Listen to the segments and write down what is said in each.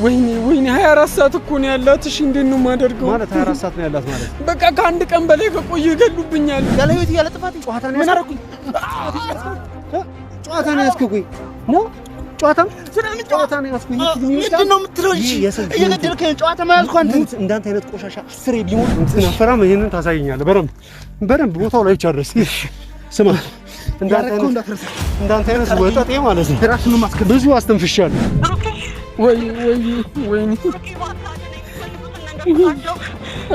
ወይኔ 24 ሰዓት እኮ ነው ያላት። እሺ እንዴት ነው የማደርገው? ማለት 24 ሰዓት ነው ያላት ማለት በቃ ከአንድ ቀን በላይ ከቆየ ይገሉብኛል። ያለ ህይወት ያለ ጥፋት ጨዋታ ነው ያስኩኝ። ጨዋታ ነው ያስኩኝ ነው ጨዋታ ነው ያስኩኝ። ምንድን ነው የምትለው? እሺ እየገደልከኝ ጨዋታ ማያልኩ አንተ እንዳንተ አይነት ቆሻሻ አስሬ ቢሞት እንትናፈራም ይሄንን ታሳየኛለህ። በደንብ ቦታው ላይ ብቻ ድረስ ስማ። እንዳንተ አይነት ወጣጤ ማለት ነው ራስን ማስከ ብዙ አስተንፍሻለሁ። ወይኔ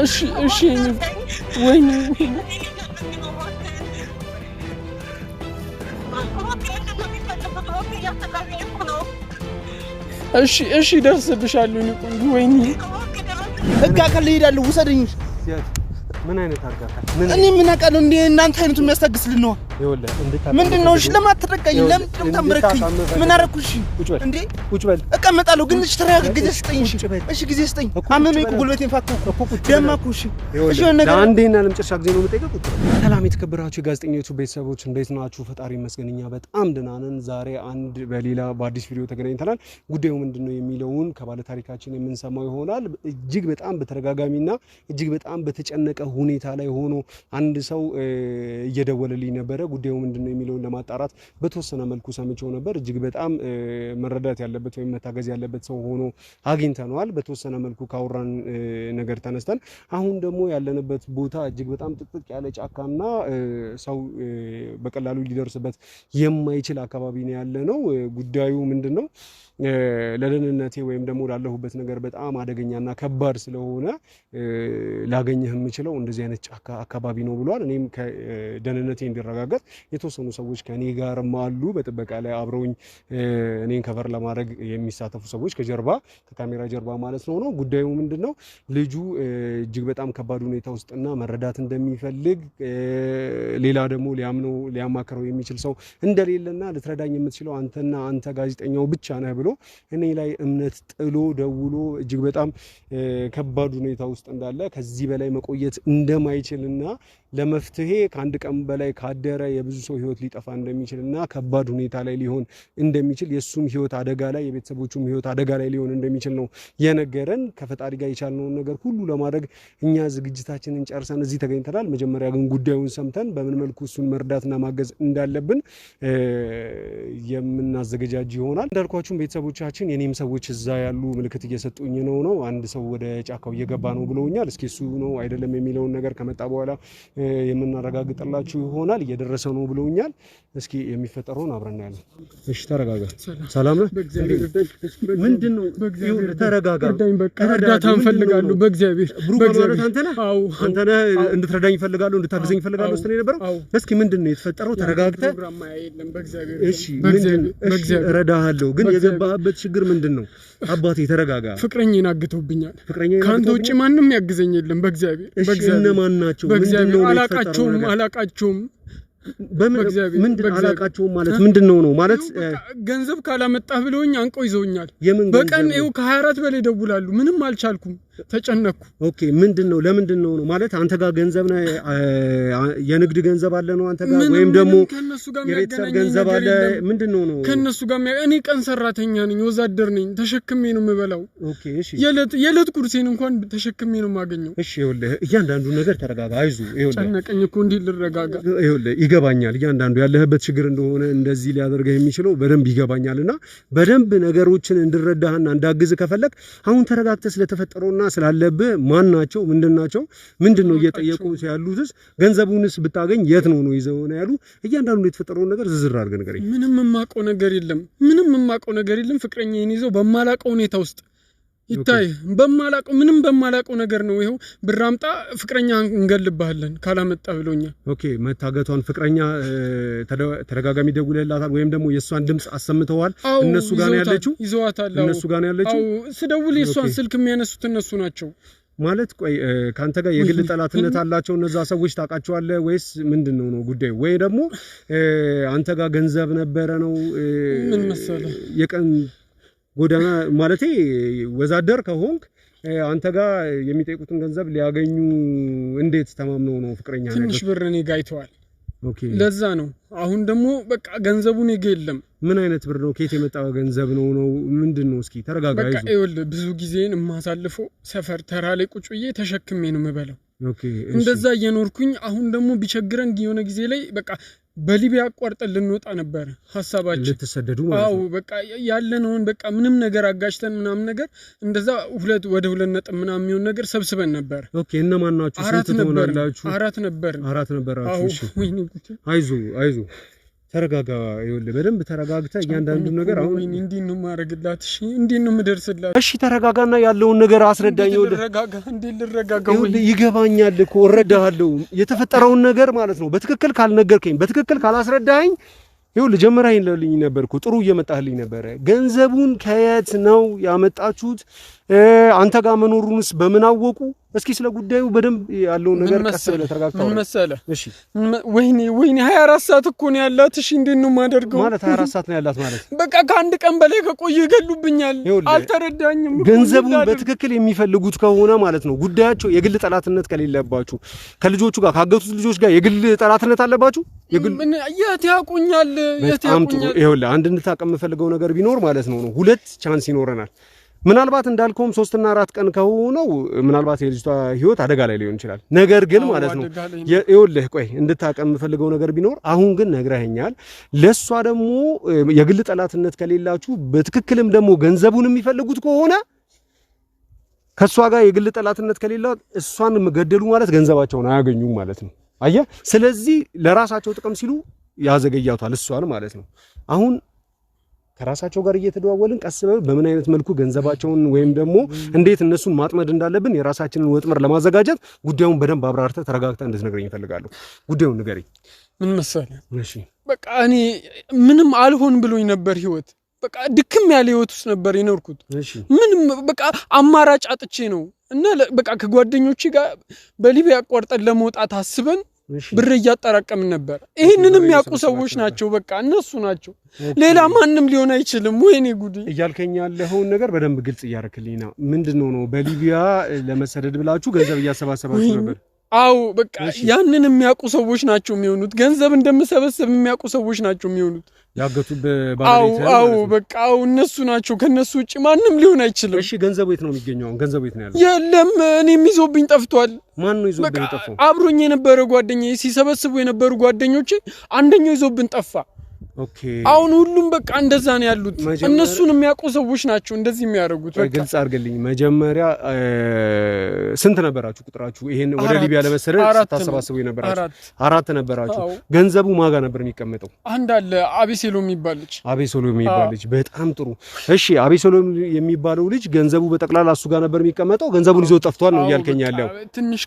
እሺ ወይኔ እሺ ደርስብሻለሁ። ወይኔ ህግ አካል ይሄዳል። ውሰደኝ። ምን አይነት አርጋታ እኔ ምን አውቃለሁ? እንዴ እናንተ አይነቱ የሚያስታግስልኝ ነው። ይኸውልህ ምንድነው? እሺ ለማትረቀኝ ለምን ተምረከኝ? ምን አረኩሽ? እንዴ ቁጭ በል እቀመጣለሁ። ግን እሺ ተረጋጋ። ጊዜ ስጠኝ። እሺ ጊዜ ስጠኝ። አመመኝ እኮ ጉልበቴን ፋኩ ደማኩ። እሺ ነገር አንዴና ለመጨረሻ ጊዜ ነው የምጠይቀው። ቁጭ በል። ሰላም የተከበራችሁ የጋዜጠኞቹ ቤተሰቦች እንዴት ናችሁ? ፈጣሪ ይመስገን እኛ በጣም ደህና ነን። ዛሬ በሌላ በአዲስ ቪዲዮ ተገናኝተናል። ጉዳዩ ምንድነው የሚለውን ከባለ ታሪካችን የምንሰማው ይሆናል። እጅግ በጣም በተረጋጋሚና እጅግ በጣም በተጨነቀ ሁኔታ ላይ ሆኖ አንድ ሰው እየደወለልኝ ነበረ። ጉዳዩ ምንድነው የሚለውን ለማጣራት በተወሰነ መልኩ ሰምቼው ነበር። እጅግ በጣም መረዳት ያለበት ወይም መታገዝ ያለበት ሰው ሆኖ አግኝተነዋል። በተወሰነ መልኩ ካወራን ነገር ተነስተን አሁን ደግሞ ያለንበት ቦታ እጅግ በጣም ጥቅጥቅ ያለ ጫካና ሰው በቀላሉ ሊደርስበት የማይችል አካባቢ ነው ያለነው። ጉዳዩ ምንድነው? ለደህንነቴ ወይም ደግሞ ላለሁበት ነገር በጣም አደገኛና ከባድ ስለሆነ ላገኘህ የምችለው እንደዚህ አይነት ጫካ አካባቢ ነው ብሏል። እኔም ከደህንነቴ እንዲረጋገጥ የተወሰኑ ሰዎች ከኔ ጋርም አሉ በጥበቃ ላይ አብረውኝ እኔን ከቨር ለማድረግ የሚሳተፉ ሰዎች ከካሜራ ጀርባ ማለት ነው። ጉዳዩ ምንድነው? ልጁ እጅግ በጣም ከባድ ሁኔታ ውስጥና መረዳት እንደሚፈልግ ሌላ ደግሞ ሊያማክረው የሚችል ሰው እንደሌለና ልትረዳኝ የምትችለው አንተ ጋዜጠኛው ብቻ ነህ ብሎ እኔ ላይ እምነት ጥሎ ደውሎ እጅግ በጣም ከባድ ሁኔታ ውስጥ እንዳለ ከዚህ በላይ መቆየት እንደማይችልና ለመፍትሄ ከአንድ ቀን በላይ ካደረ የብዙ ሰው ህይወት ሊጠፋ እንደሚችልና ከባድ ሁኔታ ላይ ሊሆን እንደሚችል የሱም ህይወት አደጋ ላይ የቤተሰቦቹም ህይወት አደጋ ላይ ሊሆን እንደሚችል ነው የነገረን። ከፈጣሪ ጋር የቻልነውን ነገር ሁሉ ለማድረግ እኛ ዝግጅታችንን ጨርሰን እዚህ ተገኝተናል። መጀመሪያ ግን ጉዳዩን ሰምተን በምን መልኩ እሱን መርዳትና ማገዝ እንዳለብን የምናዘገጃጅ ይሆናል። እንዳልኳችሁም ቤተሰቦቻችን የኔም ሰዎች እዛ ያሉ ምልክት እየሰጡኝ ነው። አንድ ሰው ወደ ጫካው እየገባ ነው ብለውኛል። እስኪ እሱ ነው አይደለም የሚለውን ነገር ከመጣ በኋላ የምናረጋግጥላችሁ ይሆናል። እየደረሰ ነው ብለውኛል። እስኪ የሚፈጠረውን አብረን ያለን። እሺ ተረጋጋ። ሰላም ነህ? ምንድነው? ተረጋጋ። እርዳታ እንፈልጋለሁ በእግዚአብሔር። ማለት አንተ ነህ? አዎ አንተ ነህ። እንድትረዳኝ እፈልጋለሁ፣ እንድታግዘኝ እፈልጋለሁ ስትል የነበረው እስኪ ምንድነው የተፈጠረው? ተረጋግተህ እሺ እረዳሃለሁ፣ ግን የገባህበት ችግር ምንድነው? አባቴ ተረጋጋ። ፍቅረኛዬን አግተውብኛል። ካንተ ውጪ ማንም ያግዘኝ የለም በእግዚአብሔር። እነማን ናቸው? ምንድነው? አላቃቸውም። ምንድን አላቃቸውም ማለት ምንድነው ነው ማለት? ገንዘብ ካላመጣህ ብለውኝ አንቆ ይዘውኛል። በቀን ይኸው ከ24 በላይ ደውላሉ። ምንም አልቻልኩም፣ ተጨነኩ። ኦኬ ምንድነው? ለምንድነው ነው ማለት? አንተ ጋር ገንዘብ ነው? የንግድ ገንዘብ አለ ነው አንተ ጋር? ወይም ደግሞ የቤተሰብ ገንዘብ አለ? ምንድነው ነው? ከነሱ ጋር እኔ ቀን ሰራተኛ ነኝ፣ ወዛደር ነኝ። ተሸክሜ ነው የምበላው። ኦኬ እሺ። የዕለት ጉርሴን እንኳን ተሸክሜ ነው የማገኘው። እሺ ይኸውልህ፣ እያንዳንዱ ነገር ተረጋጋ፣ አይዞህ። ይኸውልህ ጨነቀኝ እኮ እንዴ ልረጋጋ? ይኸውልህ ይገባኛል፣ እያንዳንዱ ያለህበት ችግር እንደሆነ እንደዚህ ሊያደርግህ የሚችለው በደንብ ይገባኛልና በደንብ ነገሮችን እንድረዳህና እንዳግዝህ ከፈለክ አሁን ተረጋግተህ ስለተፈጠረውና ስላለብህ ማን ናቸው? ምንድነው እየጠየቁ ያሉትስ? ገንዘቡንስ ብታገኝ የት ነው ይዘው ነው ያሉ? እያንዳንዱ የተፈጠረውን ነገር ዝርዝር አድርገህ ንገረኝ። ምንም የማውቀው ነገር የለም። ፍቅረኛዬን ይዘው በማላውቀው ሁኔታ ውስጥ ይታይ በማላውቀው ነገር ነው። ይሄው ብር አምጣ ፍቅረኛ እንገልብሃለን ካላመጣ ብሎኛል። ኦኬ መታገቷን ፍቅረኛ ተደጋጋሚ ደውለላታል ወይም ደግሞ የሷን ድምጽ አሰምተዋል? እነሱ ጋር ነው ያለችው? ይዘዋታል። እነሱ ጋር ነው ያለችው? ስደውል የሷን ስልክ የሚያነሱት እነሱ ናቸው። ማለት ቆይ ካንተ ጋር የግል ጠላትነት አላቸው እነዛ ሰዎች? ታውቃቸዋለህ ወይስ ምንድነው ነው ጉዳዩ? ወይ ደግሞ አንተ ጋር ገንዘብ ነበረ ነው? ምን መሰለህ የቀን ጎዳና ማለቴ ወዛደር ከሆንክ አንተ ጋር የሚጠይቁትን ገንዘብ ሊያገኙ እንዴት ተማምነው ነው ፍቅረኛ ነገር? ትንሽ ብር እኔ ጋር አይተዋል። ኦኬ ለዛ ነው። አሁን ደግሞ በቃ ገንዘቡ እኔ ጋር የለም። ምን አይነት ብር ነው? ከየት የመጣ ገንዘብ ነው ምንድነው? እስኪ ተረጋጋ። በቃ ይኸውልህ ብዙ ጊዜን የማሳልፈው ሰፈር ተራ ላይ ቁጭ ብዬ ተሸክሜ ነው የምበላው። ኦኬ እንደዛ እየኖርኩኝ አሁን ደግሞ ቢቸግረን የሆነ ጊዜ ላይ በቃ በሊቢያ አቋርጠን ልንወጣ ነበር ሐሳባችን። ልትሰደዱ ማለት ነው? አዎ በቃ ያለነውን በቃ ምንም ነገር አጋጭተን ምናምን ነገር እንደዛ ወደ 2 ነጥብ ምናምን የሚሆን ነገር ሰብስበን ነበር። ኦኬ እነማን ናችሁ? ስንት ትሆናላችሁ? 4 ነበራችሁ። እሺ አይዞ ተረጋጋ። ይኸውልህ በደንብ ተረጋግተህ እያንዳንዱ ነገር አሁን እንዴት ነው ማረግላት? እሺ እንዴት ነው ምደርስላት? እሺ ተረጋጋና ያለውን ነገር አስረዳኝ። እንዴት ልረጋጋ? ይገባኛል እኮ እረዳሃለሁ። የተፈጠረውን ነገር ማለት ነው በትክክል ካልነገርከኝ፣ በትክክል ካላስረዳኸኝ ይኸውልህ ጀመረኸኝ ለልኝ ነበርኩ ጥሩ እየመጣህልኝ ነበረ። ገንዘቡን ከየት ነው ያመጣችሁት? አንተ ጋር መኖሩንስ በምን አወቁ? እስኪ ስለ ጉዳዩ በደንብ ያለውን ነገር ቀስ ብለህ ተረጋግተህ ምን መሰለህ? እሺ ወይኔ 24 ሰዓት እኮ ነው ያላት። እሺ እንዴት ነው የማደርገው? ማለት 24 ሰዓት ነው ያላት ማለት በቃ ከአንድ ቀን በላይ ከቆዩ ይገሉብኛል። አልተረዳኝም። ገንዘቡን በትክክል የሚፈልጉት ከሆነ ማለት ነው ጉዳያቸው የግል ጠላትነት ከሌለባችሁ ከልጆቹ ጋር ካገቱት ልጆች ጋር የግል ጠላትነት አለባችሁ? የት ያውቁኛል? ይኸውልህ አንድ እንድታውቅ የምፈልገው ነገር ቢኖር ማለት ነው 2 ቻንስ ይኖረናል። ምናልባት እንዳልከውም 3 እና 4 ቀን ከሆነው ምናልባት የልጅቷ ህይወት አደጋ ላይ ሊሆን ይችላል። ነገር ግን ማለት ነው ይኸውልህ ቆይ እንድታውቅ የምፈልገው ነገር ቢኖር አሁን ግን ነግረኸኛል። ለሷ ደግሞ የግል ጠላትነት ከሌላችሁ በትክክልም ደግሞ ገንዘቡን የሚፈልጉት ከሆነ ከሷ ጋር የግል ጠላትነት ከሌላ እሷን ገደሉ ማለት ገንዘባቸውን አያገኙም ማለት ነው። አየህ፣ ስለዚህ ለራሳቸው ጥቅም ሲሉ ያዘገያቷል እሷን ማለት ነው። አሁን ከራሳቸው ጋር እየተደዋወልን ቀስ በምን አይነት መልኩ ገንዘባቸውን ወይም ደግሞ እንዴት እነሱን ማጥመድ እንዳለብን የራሳችንን ወጥመር ለማዘጋጀት ጉዳዩን በደንብ አብራርተህ ተረጋግተህ እንድትነግረኝ እፈልጋለሁ። ጉዳዩን ንገረኝ። ምን መሰለህ? እሺ በቃ እኔ ምንም አልሆን ብሎኝ ነበር ህይወት በቃ ድክም ያለ ህይወት ውስጥ ነበር የኖርኩት። ምንም በቃ አማራጭ አጥቼ ነው እና በቃ ከጓደኞቼ ጋር በሊቢያ አቋርጠን ለመውጣት አስበን ብር እያጠራቀምን ነበር። ይሄንንም የሚያውቁ ሰዎች ናቸው። በቃ እነሱ ናቸው። ሌላ ማንም ሊሆን አይችልም። ወይኔ ጉዲ እያልከኝ ያለውን ነገር በደንብ ግልጽ እያደረክልኝ ነው። ምንድነው ነው በሊቢያ ለመሰደድ ብላችሁ ገንዘብ እያሰባሰባችሁ ነበር? አው በቃ ያንን የሚያውቁ ሰዎች ናቸው የሚሆኑት። ገንዘብ እንደምሰበሰብ የሚያውቁ ሰዎች ናቸው የሚሆኑት። ያገቱት ባለቤት አው በቃ እነሱ ናቸው። ከነሱ ውጪ ማንም ሊሆን አይችልም። እሺ ገንዘቡ የት ነው የሚገኘው? ገንዘቡ የት ነው ያለው? የለም እኔም ይዞብኝ ጠፍቷል። ማን ነው ይዞብኝ ጠፋው? አብሮኝ የነበረ ጓደኛዬ ሲሰበስቡ የነበሩ ጓደኞቼ አንደኛው ይዞብን ጠፋ። ኦኬ አሁን ሁሉም በቃ እንደዛ ነው ያሉት። እነሱን የሚያውቁ ሰዎች ናቸው እንደዚህ የሚያደርጉት። በቃ ግልጽ አድርገልኝ። መጀመሪያ ስንት ነበራችሁ ቁጥራችሁ? ይሄን ወደ ሊቢያ ለመሰደድ ታሰባስቡ የነበራችሁ 4 ነበራችሁ። ገንዘቡ ማጋ ነበር የሚቀመጠው? አንድ አለ አቤሴሎም የሚባል ልጅ። አቤሴሎም የሚባል ልጅ በጣም ጥሩ። እሺ አቤሴሎም የሚባለው ልጅ ገንዘቡ በጠቅላላ እሱ ጋር ነበር የሚቀመጠው። ገንዘቡን ይዞ ጠፍቷል ነው እያልከኝ ያለው? ትንሽ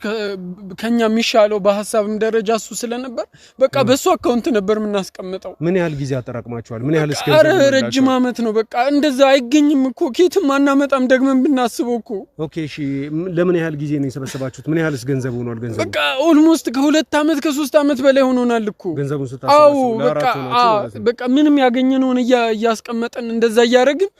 ከኛ የሚሻለው በሐሳብም ደረጃ እሱ ስለነበር በቃ በሱ አካውንት ነበር የምናስቀምጠው። ምን ያህል ጊዜ አጠራቅማችኋል? ምን ያህል እስከ ረጅም ዓመት ነው። በቃ እንደዛ አይገኝም እኮ ኬትም አናመጣም ደግመን ብናስበው እኮ። ኦኬ እሺ ለምን ያህል ጊዜ ነው የሰበሰባችሁት? ምን ያህልስ ገንዘብ ሆኗል? ገንዘቡ በቃ ኦልሞስት ከ2 ዓመት ከ3 ዓመት በላይ ሆኖናል እኮ ገንዘቡን ስታሰባስቡ። በቃ ምንም ያገኘነውን እያስቀመጠን እንደዛ እያደረግን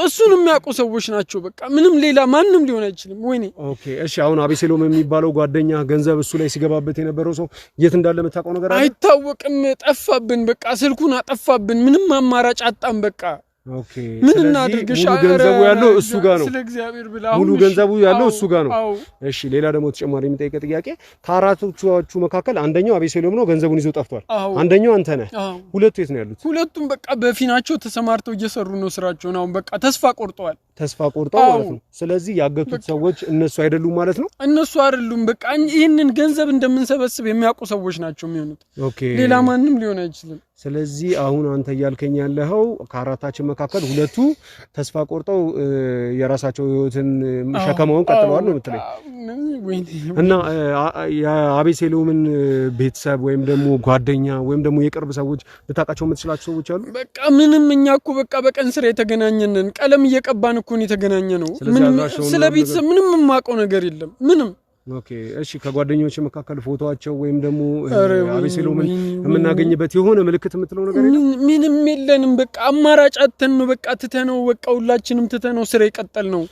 እሱን የሚያውቁ ሰዎች ናቸው። በቃ ምንም ሌላ ማንም ሊሆን አይችልም። ወይኔ ኦኬ እሺ አሁን አቤሴሎም የሚባለው ጓደኛ ገንዘብ እሱ ላይ ሲገባበት የነበረው ሰው የት እንዳለ የምታውቀው ነገር አለ? አይታወቅም። ጠፋብን። በቃ ስልኩን አጠፋብን። ምንም አማራጭ አጣን። በቃ ኦኬ ምን እናድርግሽ? ሙሉ ገንዘቡ ያለው እሱ ጋር ነው። ስለ እግዚአብሔር ብላ ሙሉ ገንዘቡ ያለው እሱ ጋር ነው። እሺ ሌላ ደግሞ ተጨማሪ የሚጠይቀው ጥያቄ ከአራቶቹ መካከል አንደኛው አቤሴሎም ነው፣ ገንዘቡን ይዞ ጠፍቷል። አንደኛው አንተ ነህ። ሁለቱ የት ነው ያሉት? ሁለቱም በቃ በፊናቸው ተሰማርተው እየሰሩ ነው ስራቸውን። አሁን በቃ ተስፋ ቆርጠዋል። ተስፋ ቆርጠው ማለት ነው። ስለዚህ ያገቱት ሰዎች እነሱ አይደሉም ማለት ነው? እነሱ አይደሉም። በቃ ይሄንን ገንዘብ እንደምንሰበስብ የሚያውቁ ሰዎች ናቸው የሚሆኑት። ኦኬ ሌላ ማንም ሊሆን አይችልም። ስለዚህ አሁን አንተ እያልከኝ ያለኸው ከአራታችን መካከል ሁለቱ ተስፋ ቆርጠው የራሳቸው ህይወትን ሸከማውን ቀጥለዋል ነው የምትለኝ? እና የአቤሴሎምን ቤተሰብ ወይም ደግሞ ጓደኛ ወይም ደግሞ የቅርብ ሰዎች ልታውቃቸው የምትችላቸው ሰዎች አሉ? በቃ ምንም እኛ እኮ በቃ በቀን ስራ የተገናኘንን ቀለም እየቀባን እኮ ነው የተገናኘነው። ስለ ቤተሰብ ምንም የማውቀው ነገር የለም ምንም። ኦኬ እሺ ከጓደኞች መካከል ፎቶአቸው ወይም ደግሞ አቤሴሎምን የምናገኝበት የሆነ ምልክት የምትለው ነገር የለም? ምንም የለንም። በቃ አማራጭ አጥተን ነው በቃ ትተነው በቃ ሁላችንም ትተነው ስራ ይቀጠል ነው።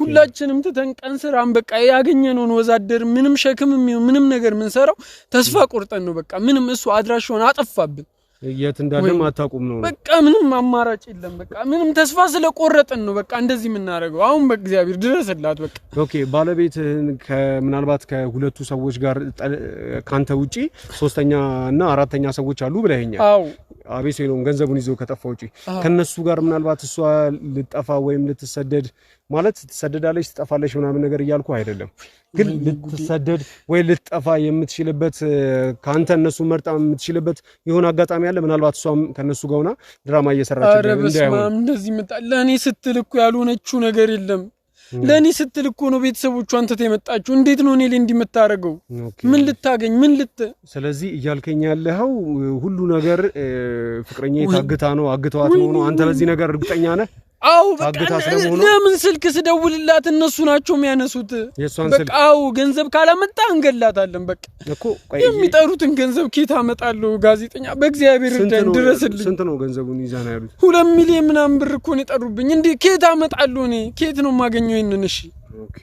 ሁላችንም ትተን ቀን ስራም በቃ ያገኘነውን ወዛደር ምንም ሸክም ምንም ነገር ምን ሰራው ተስፋ ቆርጠን ነው በቃ ምንም። እሱ አድራሻውን አጠፋብን። የት እንዳለም አታውቁም ነው በቃ ምንም አማራጭ የለም በቃ ምንም ተስፋ ስለቆረጥን ነው በቃ እንደዚህ የምናደርገው አሁን በእግዚአብሔር ድረስላት በቃ ኦኬ ባለቤትህን ምናልባት ከሁለቱ ሰዎች ጋር ካንተ ውጪ ሶስተኛ እና አራተኛ ሰዎች አሉ ብለኸኛል አው አቤሴሎም ገንዘቡን ይዞ ከጠፋ ውጪ ከነሱ ጋር ምናልባት እሷ ልጠፋ ወይም ልትሰደድ ማለት ትሰደዳለች ትጠፋለች ምናምን ነገር እያልኩ አይደለም ግን ልትሰደድ ወይ ልትጠፋ የምትችልበት ካንተ እነሱ መርጣ የምትችልበት የሆነ አጋጣሚ አለ ምናልባት እሷም ከነሱ ጋር ሆና ድራማ እየሰራች እንዳይሆን እንደዚህ ለኔ ስትል እኮ ያልሆነችው ነገር የለም ለኔ ስትል እኮ ነው ቤተሰቦቿን ተተ የመጣችው እንዴት ነው እኔ ለእንዲ መታረገው ምን ልታገኝ ምን ስለዚህ እያልከኝ ያለኸው ሁሉ ነገር ፍቅረኛ ታግታ ነው አግተዋት ነው አንተ በዚህ ነገር እርግጠኛ ነህ አው በቃ ለምን ስልክ ስደውልላት እነሱ ናቸው የሚያነሱት በቃ አው ገንዘብ ካላመጣ እንገላታለን በቃ እኮ ቆይ የሚጠሩትን ገንዘብ ኬት አመጣለሁ ጋዜጠኛ በእግዚአብሔር ድረስልኝ ስንት ነው ገንዘቡን ይዛና ያሉት 2 ሚሊዮን ምናምን ብር እኮ ነው የጠሩብኝ እንዴ ኬት አመጣለሁ እኔ ኬት ነው ማገኘው ይሄንን እሺ ኦኬ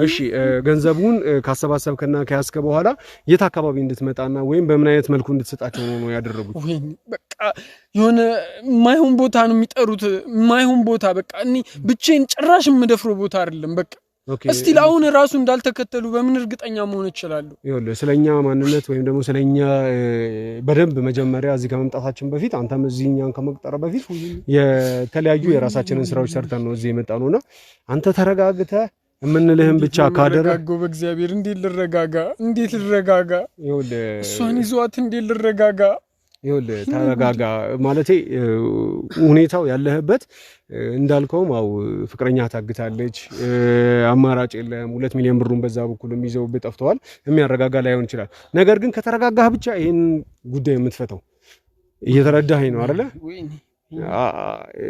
እሺ ገንዘቡን ካሰባሰብከና ከያስከ በኋላ የት አካባቢ እንድትመጣና ወይም በምን አይነት መልኩ እንድትሰጣቸው ነው ያደረጉት ወይ በቃ የሆነ ማይሆን ቦታ ነው የሚጠሩት ማይሆን ቦታ በቃ እኔ ብቻዬን ጭራሽ የምደፍረው ቦታ አይደለም በቃ እስቲ ላውን ራሱ እንዳልተከተሉ በምን እርግጠኛ መሆን ይችላል ይኸውልህ ስለኛ ማንነት ወይም ደግሞ ስለኛ በደንብ መጀመሪያ እዚህ ከመምጣታችን በፊት አንተም እዚህኛን ከመቅጠር በፊት የተለያዩ የራሳችንን ስራዎች ሰርተን ነው እዚህ የመጣነውና አንተ ተረጋግተህ እምንልህም ብቻ ካደረገው በእግዚአብሔር እንዴት ልረጋጋ ይኸውልህ እሷን ይዟት እንዴት ልረጋጋ ይኸውልህ ተረጋጋ ማለቴ ሁኔታው ያለህበት እንዳልከው ማው ፍቅረኛ ታግታለች አማራጭ የለም 2 ሚሊዮን ብሩን በዛ በኩልም ይዘው በጠፍተዋል የሚያረጋጋ ላይሆን ይችላል ነገር ግን ከተረጋጋህ ብቻ ይሄን ጉዳይ የምትፈተው እየተረዳኸኝ ነው አይደለ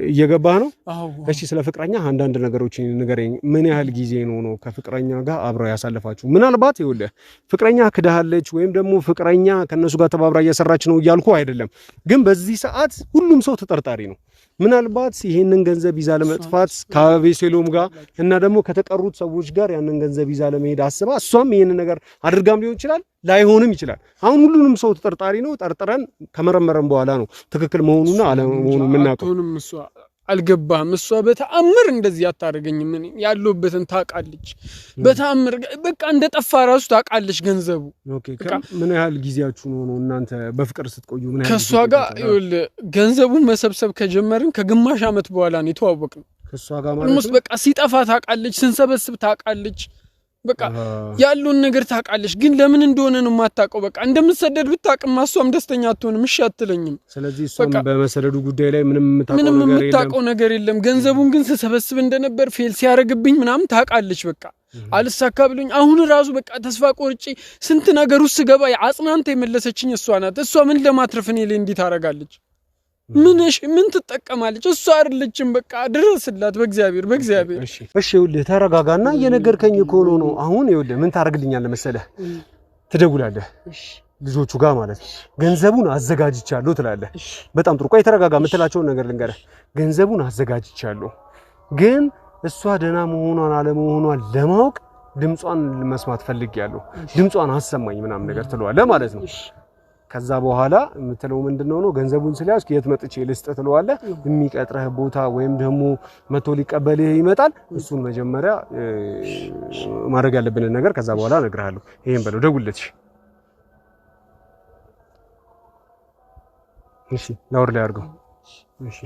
እየገባህ ነው እሺ ስለ ፍቅረኛ አንዳንድ ነገሮችን ንገረኝ ምን ያህል ጊዜ ነው ከፍቅረኛ ጋር አብረው ያሳለፋችሁ ምናልባት ይኸውልህ ፍቅረኛ ክዳሃለች ወይም ደግሞ ፍቅረኛ ከነሱ ጋር ተባብራ እየሰራች ነው እያልኩ አይደለም ግን በዚህ ሰዓት ሁሉም ሰው ተጠርጣሪ ነው ምናልባት ይሄንን ገንዘብ ይዛ ለመጥፋት ከአቤሴሎም ጋር እና ደግሞ ከተቀሩት ሰዎች ጋር ያንን ገንዘብ ይዛ ለመሄድ አስባ እሷም ይሄንን ነገር አድርጋም ሊሆን ይችላል ላይሆንም ይችላል አሁን ሁሉንም ሰው ተጠርጣሪ ነው ጠርጥረን ከመረመረን በኋላ ነው ትክክል መሆኑና አለመሆኑ ምናቀው እሷ አልገባም እሷ በተአምር እንደዚህ አታረገኝም ምን ያለውበትን ታቃለች በተአምር በቃ እንደጠፋ ራሱ ታቃለች ገንዘቡ ኦኬ ምን ያህል ጊዜያችሁ ነው እናንተ በፍቅር ስትቆዩ ምን ያህል ከሷ ጋር ገንዘቡን መሰብሰብ ከጀመርን ከግማሽ አመት በኋላ ነው የተዋወቅነው ከሷ ጋር ማለት ነው በቃ ሲጠፋ ታቃለች ስንሰበስብ ታቃለች በቃ ያሉን ነገር ታቃለች ግን ለምን እንደሆነ ነው ማታቀው በቃ እንደምትሰደድ ብታቅም ማሷም ደስተኛ አትሆንም እሺ አትለኝም ስለዚህ እሷም በመሰደዱ ጉዳይ ላይ ምንም የምታቀው ነገር የለም ገንዘቡን ግን ስሰበስብ እንደነበር ፌል ሲያረግብኝ ምናምን ታቃለች በቃ አልሳካ ብሎኝ አሁን ራሱ በቃ ተስፋ ቆርጬ ስንት ነገር ውስጥ ገባ አጽናንተ የመለሰችኝ እሷ ናት እሷ ምን ለማትረፍ እኔ ላይ እንዴት ታረጋለች ምን ትጠቀማለች እሷ አይደለችም በቃ ድረስላት በእግዚአብሔር እሺ ይኸውልህ ተረጋጋና እየነገርከኝ እኮ ነው አሁን ይኸውልህ ምን ታረግልኛለህ መሰለህ ትደውላለህ ልጆቹ ጋር ማለት ገንዘቡን አዘጋጅቻለሁ ትላለህ በጣም ጥሩ ቆይ ተረጋጋ የምትላቸውን ነገር ልንገርህ ገንዘቡን አዘጋጅቻለሁ ግን እሷ ደህና መሆኗን አለመሆኗን ለማወቅ ድምጿን መስማት ፈልጌያለሁ ድምጿን አሰማኝ ምናምን ነገር ትለዋለህ ማለት ነው ከዛ በኋላ የምትለው ምንድነው ነው ገንዘቡን ስለያዝክ የት መጥቼ ልስጥ ትለዋለህ የሚቀጥረህ ቦታ ወይም ደግሞ መቶ ሊቀበልህ ይመጣል እሱን መጀመሪያ ማድረግ ያለብን ነገር ከዛ በኋላ እነግርሃለሁ ይሄን በለው ደውልልሽ እሺ ላውር ላይ አድርገው እሺ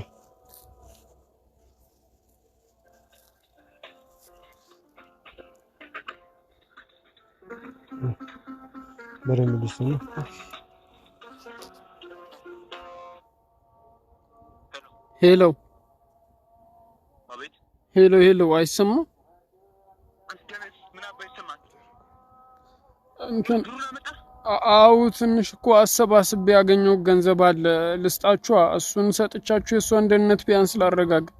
በደንብ ልስኝ ሄሎ አቤት ሄሎ አይሰማ እንትን አው ትንሽ እኮ አሰባስቤ ያገኘው ገንዘብ አለ ልስጣችሁ እሱን ሰጥቻችሁ የሷ እንደነት ቢያንስ ላረጋግጥ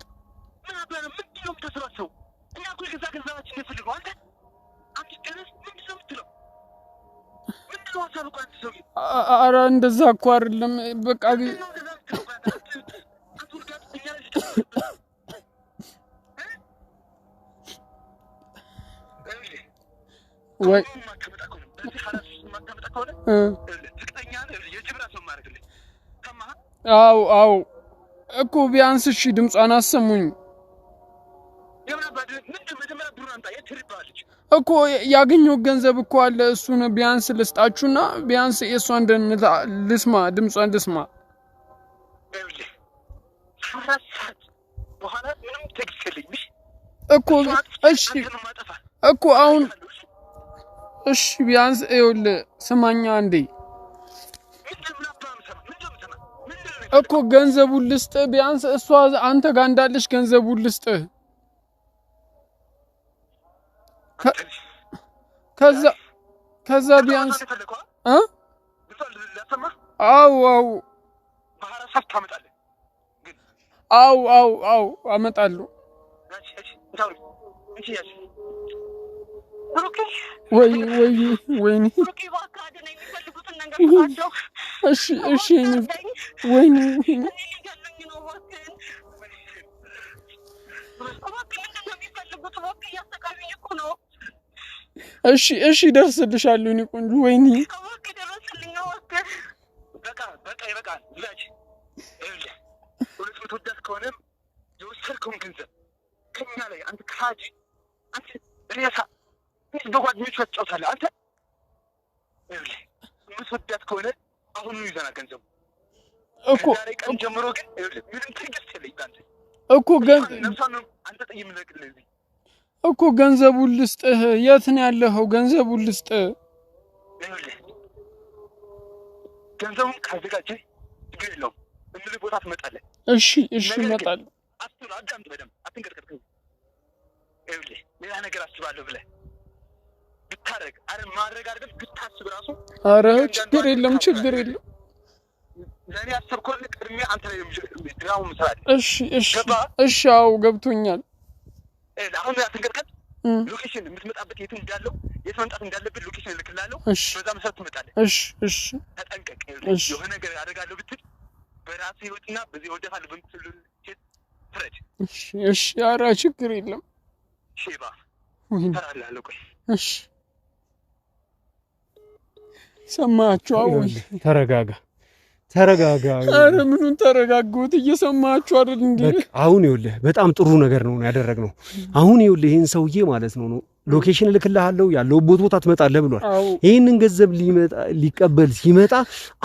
አረ እንደዛ እኮ አይደለም በቃ ወይ አው እኮ ቢያንስ እሺ ድምጿን አሰሙኝ እኮ ያገኘው ገንዘብ እኮ አለ እሱን ቢያንስ ልስጣችሁና ቢያንስ የሷን ደህንነት ልስማ ድምጿን ልስማ እኮ እኮ አሁን እሺ ቢያንስ ይኸውልህ ስማኛ አንዴ እኮ ገንዘቡን ልስጥህ ቢያንስ እሷ አንተ ጋር እንዳለሽ ገንዘቡን ልስጥህ ከዛ ቢያንስ አው አመጣለሁ ወይኔ እሺ ወይኔ እሺ ደርስልሻለሁ እኔ ቆንጆ ወይኔ በቃ ልጅ ሁለት ወጣት ከሆነም የወሰድከውን ገንዘብ ከኛ ላይ አንተ ካጂ አንተ ሪያሳ በጓደኞች ወጣውታለህ አንተ ወጣት ከሆነ አሁን ይዘና ገንዘቡ እኮ ቀን ጀምሮ ግን ምንም ትግስት የለኝም አንተ እኮ አንተ ጠይም ለቅልኝ እኮ ገንዘቡን ልስጥህ የት ነው ያለኸው ገንዘቡን ልስጥህ ገንዘቡን ካዘጋጀ ችግር የለውም እንግዲህ ቦታ ትመጣለህ እሺ እመጣለሁ አስቱን አዳምጥ በደምብ አትንቀጥቀጥ ሌላ ነገር አስባለሁ ብለህ ብታረግ ማድረግ አይደለም ብታስብ ራሱ ኧረ ችግር የለም ለኔ አሰብኩልህ ቅድሜ አንተ ላይ ድራሙ መስራት እሺ አዎ ገብቶኛል አሁን አትንቀጥቀጥ ሎኬሽን የምትመጣበት የት እንዳለው የት መምጣት እንዳለበት ሎኬሽን እልክልሃለሁ በዛ መሰረት ትመጣለህ እሺ ተጠንቀቅ የሆነ ነገር አደርጋለሁ ብትል በራስህ ህይወትና በዚህ ወደፋል በምትል ፍረድ እሺ ኧረ ችግር የለም ሼባ ተራላለሁ ቆይ እሺ ሰማችሁ አሁን ተረጋጋ ኧረ ምኑን ተረጋጋሁት እየሰማችሁ አይደል እንዴ አሁን ይኸውልህ በጣም ጥሩ ነገር ነው ያደረግነው አሁን ይኸውልህ ይሄን ሰውዬ ማለት ነው ሎኬሽን ልክልሃለሁ ያለው ቦታ ትመጣለህ ብሏል ይሄንን ገንዘብ ሊቀበል ሲመጣ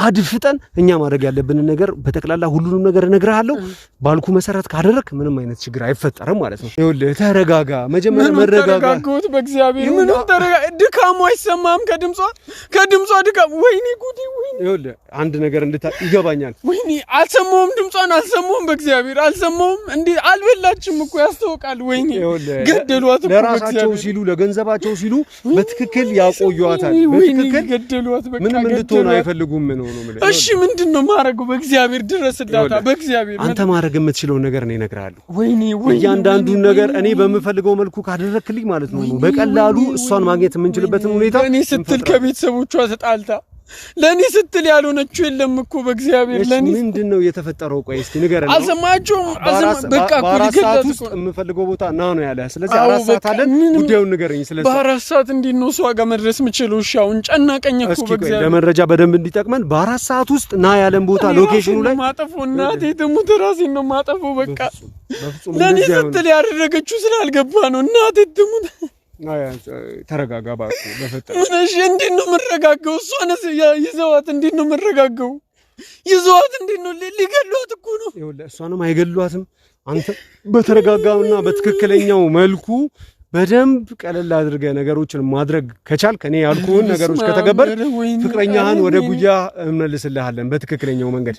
አድፍጠን እኛ ማድረግ ያለብን ነገር በተክላላ ሁሉንም ነገር እነግርሃለሁ ባልኩ መሰረት ካደረክ ምንም አይነት ችግር አይፈጠርም ማለት ነው ይኸውልህ ተረጋጋ መጀመሪያ መረጋጋት በእግዚአብሔር ምንም ድካሙ አይሰማም ከድምጿ ድካም ወይኔ ጉዲ ወይኔ ይኸውልህ አንድ ነገር ይገባኛል ወይኔ አልሰማውም ድምጿን አልሰማውም በእግዚአብሔር አልሰማውም እንዴ አልበላችም እኮ ያስተውቃል ወይኔ ገደሏት እኮ ለራሳቸው ሲሉ ለገንዘባቸው ሲሉ በትክክል ያቆዩዋታል በትክክል ገደሏት በቃ ምንም እንድትሆን አይፈልጉም ነው ማለት እሺ ምንድነው ማረገው በእግዚአብሔር ድረስላታ በእግዚአብሔር አንተ ማረግ የምትችለው ነገር ነው እነግራለሁ ወይኔ እያንዳንዱ ነገር እኔ በምፈልገው መልኩ ካደረክልኝ ማለት ነው በቀላሉ እሷን ማግኘት የምንችልበትን ሁኔታ እኔ ስትል ከቤተሰቦቿ ተጣልታ ለኔ ስትል ያልሆነችው የለም እኮ በእግዚአብሔር ለኔ ምንድነው የተፈጠረው ቆይ እስቲ ንገረኝ አልሰማችሁም በቃ ኩልከት የምፈልገው ቦታ ነው ያለ ስለዚህ 4 ሰዓት አለን ጉዳዩን ንገረኝ ስለዚህ በ4 ሰዓት እንዴት ነው ሰው ጋር መድረስ የምችለው ሻውን ጨናቀኝ እኮ በእግዚአብሔር ለመረጃ በደንብ እንዲጠቅመን በ4 ሰዓት ውስጥ ያለን ቦታ ሎኬሽኑ ላይ ማጠፉ እናቴ ትሙት ራሴን ነው ማጠፉ በቃ ለኔ ስትል ያደረገችው ስላልገባ ነው እናቴ ትሙት ተረጋጋ ባክ በፈጠረ እሺ እንዴት ነው መረጋጋው እሷንስ ይዘዋት እንዴት ነው መረጋጋው ይዘዋት እንዴት ነው ሊገሏት እኮ ነው ይኸውልህ እሷንም አይገሏትም አንተ በተረጋጋውና በትክክለኛው መልኩ በደንብ ቀለል አድርገህ ነገሮችን ማድረግ ከቻልክ እኔ ያልኩህን ነገሮች ከተገበር ፍቅረኛህን ወደ ጉያ እንመልስልሃለን በትክክለኛው መንገድ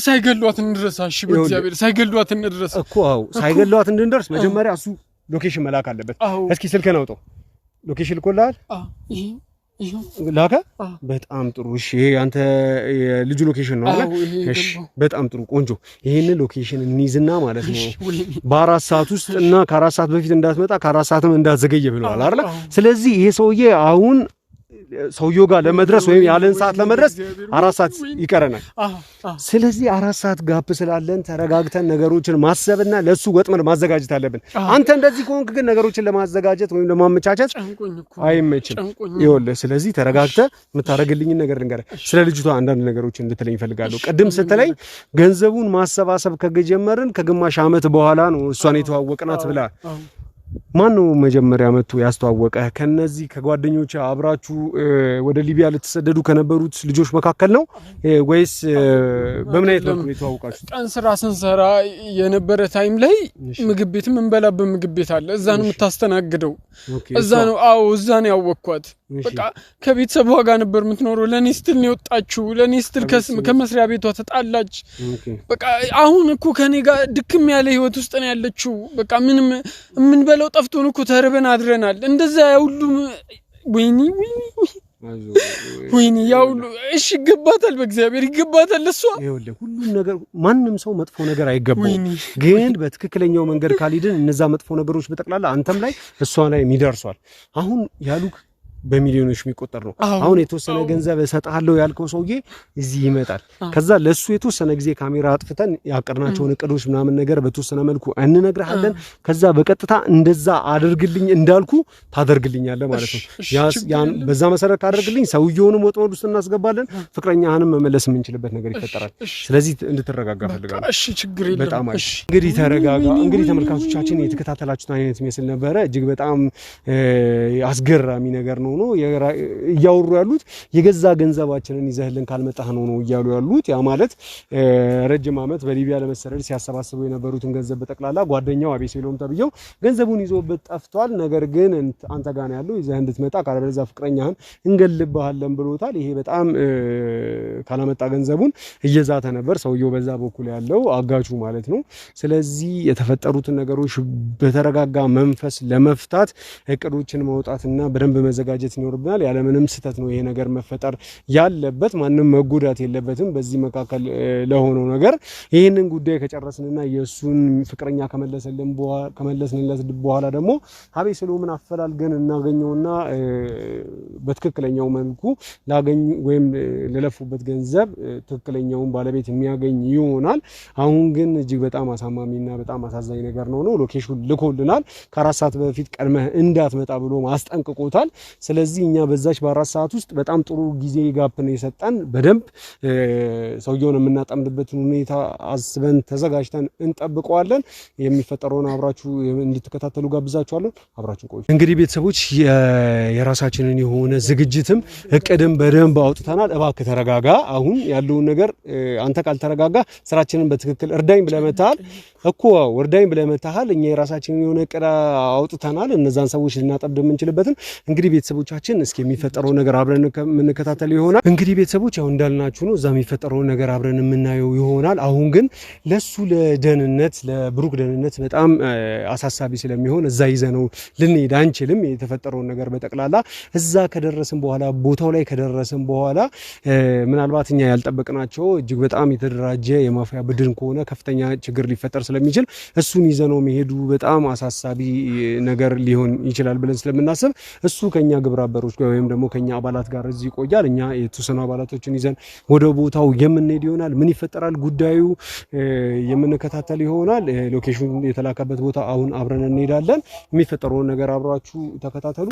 ሳይገሏት እንድረሳሽ በእግዚአብሔር ሳይገሏት እንድረስ እኮ አዎ ሳይገሏት እንድንደርስ መጀመሪያ እሱ ሎኬሽን መላክ አለበት እስኪ ስልከን አውጣው ሎኬሽን ልኮልሃል ይሄ ላካ በጣም ጥሩ እሺ ይሄ አንተ የልጁ ሎኬሽን ነው አይደል እሺ በጣም ጥሩ ቆንጆ ይሄን ሎኬሽን እንይዝና ማለት ነው በ4 ሰዓት ውስጥ እና ከ4 ሰዓት በፊት እንዳትመጣ ከ4 ሰዓትም እንዳትዘገየ ብለዋል አይደል ስለዚህ ይሄ ሰውዬ አሁን ሰውየው ጋር ለመድረስ ወይም ያለን ሰዓት ለመድረስ 4 ሰዓት ይቀረናል። ስለዚህ 4 ሰዓት ጋፕ ስላለን ተረጋግተን ነገሮችን ማሰብና ለሱ ወጥመድ ማዘጋጀት አለብን። አንተ እንደዚህ ከሆንክ ግን ነገሮችን ለማዘጋጀት ወይም ለማመቻቸት አይመችም። ይኸውልህ ስለዚህ ተረጋግተህ የምታደርግልኝ ነገር ልንገርህ። ስለ ልጅቷ አንዳንድ ነገሮችን እንድትለኝ እፈልጋለሁ። ቅድም ስትለኝ ገንዘቡን ማሰባሰብ ከጀመርን ከግማሽ ዓመት በኋላ ነው እሷን የተዋወቅናት ብላ ማን ነው መጀመሪያ መጥቶ ያስተዋወቀህ? ከነዚህ ከጓደኞች አብራችሁ ወደ ሊቢያ ልትሰደዱ ከነበሩት ልጆች መካከል ነው ወይስ በምን አይነት መልኩ የተዋወቃችሁ? ቀን ስራ ስንሰራ የነበረ ታይም ላይ ምግብ ቤት የምንበላበት ምግብ ቤት አለ። እዛ ነው የምታስተናግደው። እዛ ነው እዛ ነው ያወቅኳት። በቃ ከቤተሰቧ ጋር ነበር የምትኖረው። ለኔ ስትል ነው የወጣችው። ለኔ ስትል ከመስሪያ ቤቷ ተጣላች። በቃ አሁን እኮ ከኔ ጋር ድክም ያለ ህይወት ውስጥ ነው ያለችው። በቃ ምንም የምንበላው ጠፍቶን እኮ ተርበን አድረናል። እንደዛ ሁሉም ወይኔ ያው እሺ ይገባታል፣ በእግዚአብሔር ይገባታል። ለሷ ይኸውልህ ሁሉም ነገር ማንም ሰው መጥፎ ነገር አይገባውም። ግን በትክክለኛው መንገድ ካልሄድን እነዛ መጥፎ ነገሮች በጠቅላላ አንተም ላይ እሷ ላይ ይደርሷል። አሁን ያሉክ በሚሊዮኖች የሚቆጠር ነው። አሁን የተወሰነ ገንዘብ እሰጥሃለሁ ያልከው ሰውዬ እዚህ ይመጣል። ከዛ ለሱ የተወሰነ ጊዜ ካሜራ አጥፍተን ያቀርናቸውን እቅዶች ምናምን ነገር በተወሰነ መልኩ እንነግርሃለን። ከዛ በቀጥታ እንደዛ አድርግልኝ እንዳልኩ ታደርግልኛለህ ማለት ነው። ያን በዛ መሰረት ካደርግልኝ ሰውዬውንም ወጥመድ ውስጥ እናስገባለን፣ ፍቅረኛህንም መመለስ የምንችልበት ነገር ይፈጠራል። ስለዚህ እንድትረጋጋ ፈልጋለሁ። እሺ ችግር የለም። በጣም እሺ እንግዲህ ተረጋጋ። እንግዲህ ተመልካቾቻችን የተከታተላችሁት አይነት መስል ነበረ። እጅግ በጣም አስገራሚ ነገር ነው እያወሩ ያሉት። የገዛ ገንዘባችንን ይዘህልን ካልመጣህ ነው እያሉ ያሉት። ያ ማለት ረጅም ዓመት በሊቢያ ለመሰረድ ሲያሰባስቡ የነበሩትን ገንዘብ በጠቅላላ ጓደኛው አቤሴሎም ተብየው ገንዘቡን ይዞበት ጠፍቷል። ነገር ግን አንተ ጋር ነው ያለው፣ ይዘህ እንድትመጣ ካለበለዚያ ፍቅረኛህን እንገልብሃለን ብሎታል። ይሄ በጣም ካላመጣ ገንዘቡን እየዛተ ነበር ሰውየው፣ በዛ በኩል ያለው አጋቹ ማለት ነው። ስለዚህ የተፈጠሩትን ነገሮች በተረጋጋ መንፈስ ለመፍታት እቅዶችን ማውጣትና በደንብ መዘጋጀት ይኖርብናል። ያለምንም ስህተት ነው ይሄ ነገር መፈጠር ያለበት። ማንም መጎዳት የለበትም በዚህ መካከል ለሆነው ነገር። ይሄንን ጉዳይ ከጨረስንና የሱን ፍቅረኛ ከመለስንለት በኋላ ደግሞ አቤሴሎምን አፈላልገን እናገኘውና በትክክለኛው መልኩ ላገኙ ወይም ለለፉበት ገንዘብ ትክክለኛውን ባለቤት የሚያገኝ ይሆናል። አሁን ግን እጅግ በጣም አሳማሚና በጣም አሳዛኝ ነገር ነው። ሎኬሽን ልኮልናል። ከ4 ሰዓት በፊት ቀድመህ እንዳትመጣ ብሎ ማስጠንቅቆታል። ስለዚህ እኛ በዛች በ4 ሰዓት ውስጥ በጣም ጥሩ ጊዜ ጋፕ ነው የሰጠን። በደንብ ሰውየውን የምናጠምድበትን ሁኔታ አስበን ተዘጋጅተን እንጠብቀዋለን። የሚፈጠረውን አብራችሁ እንድትከታተሉ ጋብዛችኋለሁ። አብራችሁ ቆዩ። እንግዲህ ቤተሰቦች የራሳችንን የሆነ ዝግጅትም እቅድም በደንብ አውጥተናል። እባክህ ተረጋጋ። አሁን ያለውን ነገር አንተ ካልተረጋጋ ስራችንን በትክክል እርዳኝ ብለህ መታሃል እኮ እርዳኝ ብለህ መታሃል። እኛ የራሳችንን የሆነ እቅድ አውጥተናል። እነዛን ሰዎች ልናጠምድ የምንችልበትን እንግዲህ ቤተሰቦቻችን እስኪ የሚፈጠረው ነገር አብረን የምንከታተል ይሆናል። እንግዲህ ቤተሰቦች ያው እንዳልናችሁ ነው፣ እዛ የሚፈጠረው ነገር አብረን የምናየው ይሆናል። አሁን ግን ለሱ ለደህንነት ለብሩክ ደህንነት በጣም አሳሳቢ ስለሚሆን እዛ ይዘነው ልንሄድ አንችልም። የተፈጠረውን ነገር በጠቅላላ እዛ ከደረስን በኋላ ቦታው ላይ ከደረስን በኋላ ምናልባት እኛ ያልጠበቅናቸው እጅግ በጣም የተደራጀ የማፊያ ቡድን ከሆነ ከፍተኛ ችግር ሊፈጠር ስለሚችል እሱን ይዘነው መሄዱ በጣም አሳሳቢ ነገር ሊሆን ይችላል ብለን ስለምናስብ እሱ ከኛ ግብረ አበሮች ወይም ደግሞ ከኛ አባላት ጋር እዚህ ይቆያል። እኛ የተወሰኑ አባላቶችን ይዘን ወደ ቦታው የምንሄድ ይሆናል። ምን ይፈጠራል ጉዳዩ የምንከታተል ይሆናል። ሎኬሽን የተላከበት ቦታ አሁን አብረን እንሄዳለን። የሚፈጠረውን ነገር አብራችሁ ተከታተሉ።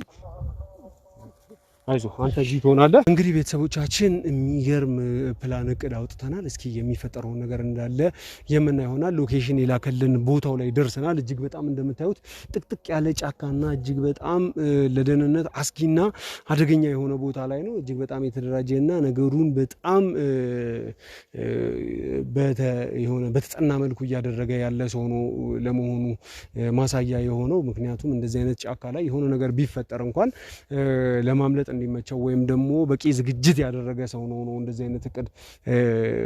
አይዞ አንተ እዚህ ትሆናለህ። እንግዲህ ቤተሰቦቻችን የሚገርም ፕላን እቅድ አውጥተናል። እስኪ የሚፈጠረውን ነገር እንዳለ የምናይ ይሆናል። ሎኬሽን የላከልን ቦታው ላይ ደርሰናል። እጅግ በጣም እንደምታዩት ጥቅጥቅ ያለ ጫካና እጅግ በጣም ለደህንነት አስጊና አደገኛ የሆነ ቦታ ላይ ነው። እጅግ በጣም የተደራጀና ነገሩን በጣም በተጠና መልኩ እያደረገ ያለ ሰው ነው ለመሆኑ ማሳያ የሆነው። ምክንያቱም እንደዚህ አይነት ጫካ ላይ የሆነ ነገር ቢፈጠር እንኳን ለማምለጥ እንዲመቸው ወይም ደግሞ በቂ ዝግጅት ያደረገ ሰው ነው እንደዚህ አይነት እቅድ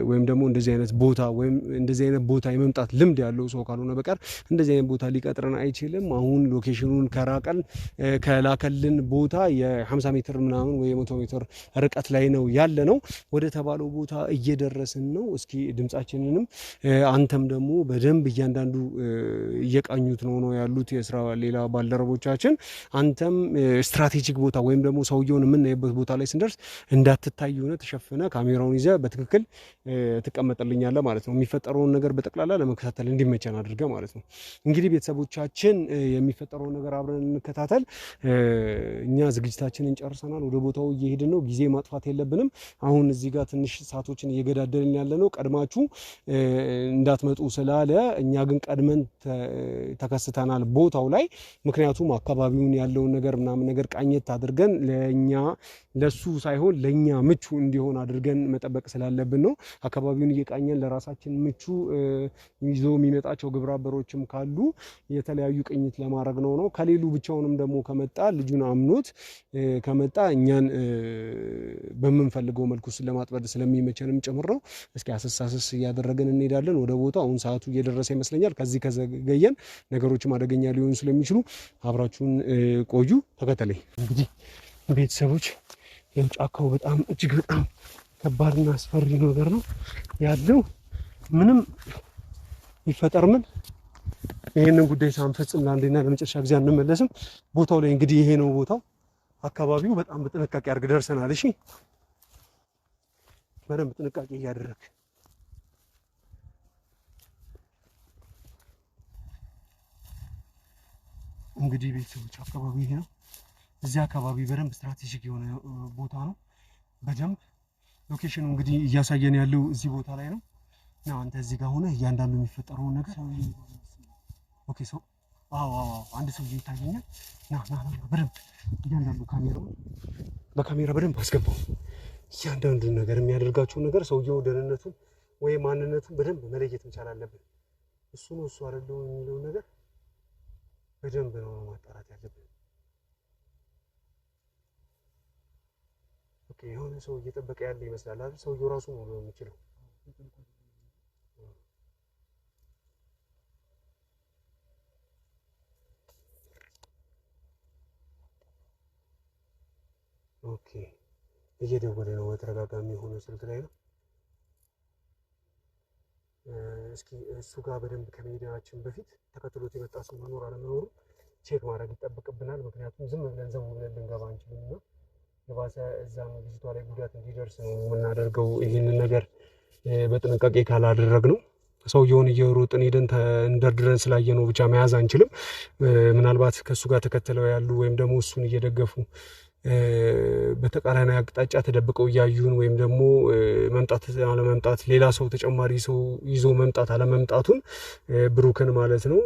ወይም ደግሞ እንደዚህ አይነት ቦታ ወይም እንደዚህ አይነት ቦታ የመምጣት ልምድ ያለው ሰው ካልሆነ በቀር እንደዚህ አይነት ቦታ ሊቀጥረን አይችልም። አሁን ሎኬሽኑን ከራቀን ከላከልን ቦታ የ50 ሜትር ምናምን ወይ 100 ሜትር ርቀት ላይ ነው ያለ ነው። ወደ ተባለው ቦታ እየደረስን ነው። እስኪ ድምጻችንንም አንተም ደግሞ በደንብ እያንዳንዱ እየቃኙት ነው ያሉት የስራ ሌላ ባልደረቦቻችን። አንተም ስትራቴጂክ ቦታ ወይም ደግሞ ሰውየውን ቪዲዮውን የምናይበት ቦታ ላይ ስንደርስ እንዳትታይ ሆነ ተሸፍነ ካሜራውን ይዘህ በትክክል ትቀመጥልኛለህ ማለት ነው። የሚፈጠረውን ነገር በጠቅላላ ለመከታተል እንዲመቸን አድርገህ ማለት ነው። እንግዲህ ቤተሰቦቻችን የሚፈጠረውን ነገር አብረን እንከታተል። እኛ ዝግጅታችንን ጨርሰናል። ወደ ቦታው እየሄድን ነው። ጊዜ ማጥፋት የለብንም። አሁን እዚህ ጋር ትንሽ ሰዓቶችን እየገዳደልን ያለ ነው። ቀድማችሁ እንዳትመጡ ስላለ እኛ ግን ቀድመን ተከስተናል ቦታው ላይ። ምክንያቱም አካባቢውን ያለውን ነገር ምናምን ነገር ቃኘት አድርገን ለኛ ለሱ ሳይሆን ለኛ ምቹ እንዲሆን አድርገን መጠበቅ ስላለብን ነው። አካባቢውን እየቃኘን ለራሳችን ምቹ ይዞ የሚመጣቸው ግብረ አበሮችም ካሉ የተለያዩ ቅኝት ለማድረግ ነው። ከሌሉ ብቻውንም ደግሞ ከመጣ ልጁን አምኖት ከመጣ እኛን በምንፈልገው መልኩ ስለማጥበድ ስለሚመቸንም ጭምር ነው። እስኪ አሰሳስስ እያደረገን እንሄዳለን ወደ ቦታው። አሁን ሰዓቱ እየደረሰ ይመስለኛል። ከዚህ ከዘገየን ነገሮችም አደገኛ ሊሆኑ ስለሚችሉ አብራችሁን ቆዩ። ተከተለኝ። እንግዲህ ቤተሰቦች ጫካው በጣም እጅግ በጣም ከባድና አስፈሪ ነገር ነው ያለው። ምንም ይፈጠር ምን ይሄንን ጉዳይ ሳንፈጽም ለአንዴና ለመጨረሻ ጊዜ አንመለስም። ቦታው ላይ እንግዲህ ይሄ ነው ቦታው። አካባቢው በጣም በጥንቃቄ አድርግ ደርሰናል። እሺ በደንብ ጥንቃቄ እያደረግ እንግዲህ ቤተሰቦች አካባቢ ይሄ ነው። እዚህ አካባቢ በደንብ ስትራቴጂክ የሆነ ቦታ ነው። በደንብ ሎኬሽኑ እንግዲህ እያሳየን ያለው እዚህ ቦታ ላይ ነው። እና አንተ እዚህ ጋር ሆነ እያንዳንዱ የሚፈጠረውን ነገር ኦኬ ሰው አዎ አንድ ሰው ይታየኛል። ና በደንብ እያንዳንዱ በካሜራ በደንብ አስገባው። እያንዳንዱ ነገር የሚያደርጋቸው ነገር ሰውየው ደህንነቱን ወይ ማንነቱን በደንብ መለየት መቻል አለብን። እሱ ነው እሱ አይደለም የሚለው ነገር በደንብ ነው ማጣራት ያለብን። ኦኬ የሆነ ሰው እየጠበቀ ያለ ይመስላል አይደል? ሰውየው ራሱ ነው የሚችለው። ኦኬ እየደወለ ነው። በተረጋጋሚ የሆነ ስልክ ላይ ነው። እስኪ እሱ ጋር በደንብ ከመሄዳችን በፊት ተከትሎት የመጣ ሰው መኖር አለመኖሩ ቼክ ማድረግ ይጠበቅብናል። ምክንያቱም ዝም ብለን ዘው ብለን ልንገባ አንችልም እና የባሰ እዛም ልጅቷ ላይ ጉዳት እንዲደርስ ነው የምናደርገው። ይህንን ነገር በጥንቃቄ ካላደረግ ነው ሰውየውን እየሮጥን ሄደን እንደርድረን ስላየነው ብቻ መያዝ አንችልም። ምናልባት ከእሱ ጋር ተከትለው ያሉ ወይም ደግሞ እሱን እየደገፉ በተቃራኒ አቅጣጫ ተደብቀው እያዩን ወይም ደግሞ መምጣት አለመምጣት ሌላ ሰው ተጨማሪ ሰው ይዞ መምጣት አለመምጣቱን ብሩክን ማለት ነው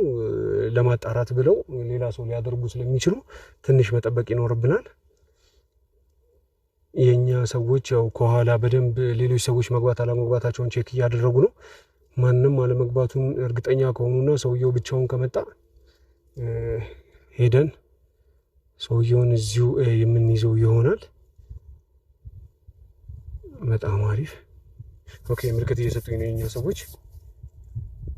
ለማጣራት ብለው ሌላ ሰው ሊያደርጉ ስለሚችሉ ትንሽ መጠበቅ ይኖርብናል። የኛ ሰዎች ያው ከኋላ በደንብ ሌሎች ሰዎች መግባት አለመግባታቸውን ቼክ እያደረጉ ነው። ማንንም አለመግባቱን እርግጠኛ ከሆኑና ሰውየው ብቻውን ከመጣ ሄደን ሰውየውን እዚሁ የምንይዘው ይሆናል። በጣም አሪፍ። ኦኬ ምልክት እየሰጡኝ ነው የኛ ሰዎች።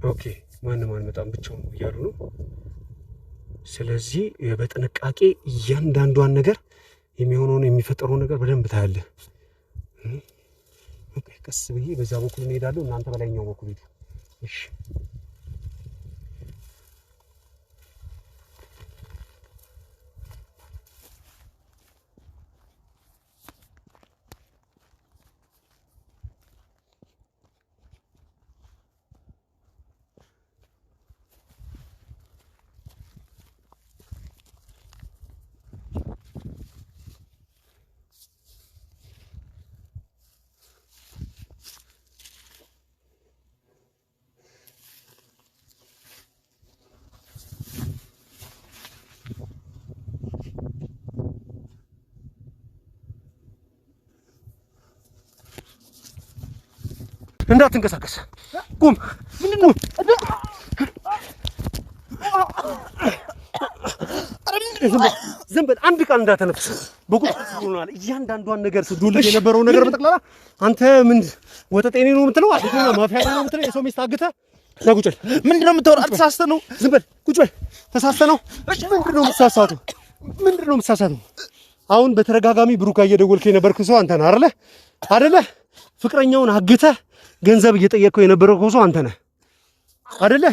ኦኬ ማንም አልመጣም ብቻውን ነው እያሉ ነው። ስለዚህ በጥንቃቄ እያንዳንዷን ነገር የሚሆነውን የሚፈጠረውን ነገር በደንብ ታያለህ። ኦኬ ቀስ ብዬ በዛ በኩል እንሄዳለሁ፣ እናንተ በላይኛው በኩል ሂዱ። እሺ እንዳትንቀሳቀስ ቁም። ምንድነው? ዝም በል አንድ ቃል እንዳተነፍስ በቁጥጥር ሆኗል። እያንዳንዷን ነገር ስትዱልህ የነበረው ነገር በጠቅላላ አንተ ምን ወጠጤኔ ነው የምትለው? አዲስ ነው ማፊያ ነው የምትለው? የሰው ሚስት አግተህ ና ቁጭ በል። ምንድነው የምታወራው? አልተሳስተህ ነው። ዝም በል ቁጭ በል። ተሳስተህ ነው። እሺ ምንድነው የምትሳሳተው? ምንድነው የምትሳሳተው? አሁን በተረጋጋሚ ብሩክ እየደወልክ የነበርክ ሰው አንተ ነህ አይደለ? ፍቅረኛውን አግተህ ገንዘብ እየጠየቀው የነበረው ሰው አንተ ነህ አይደለ?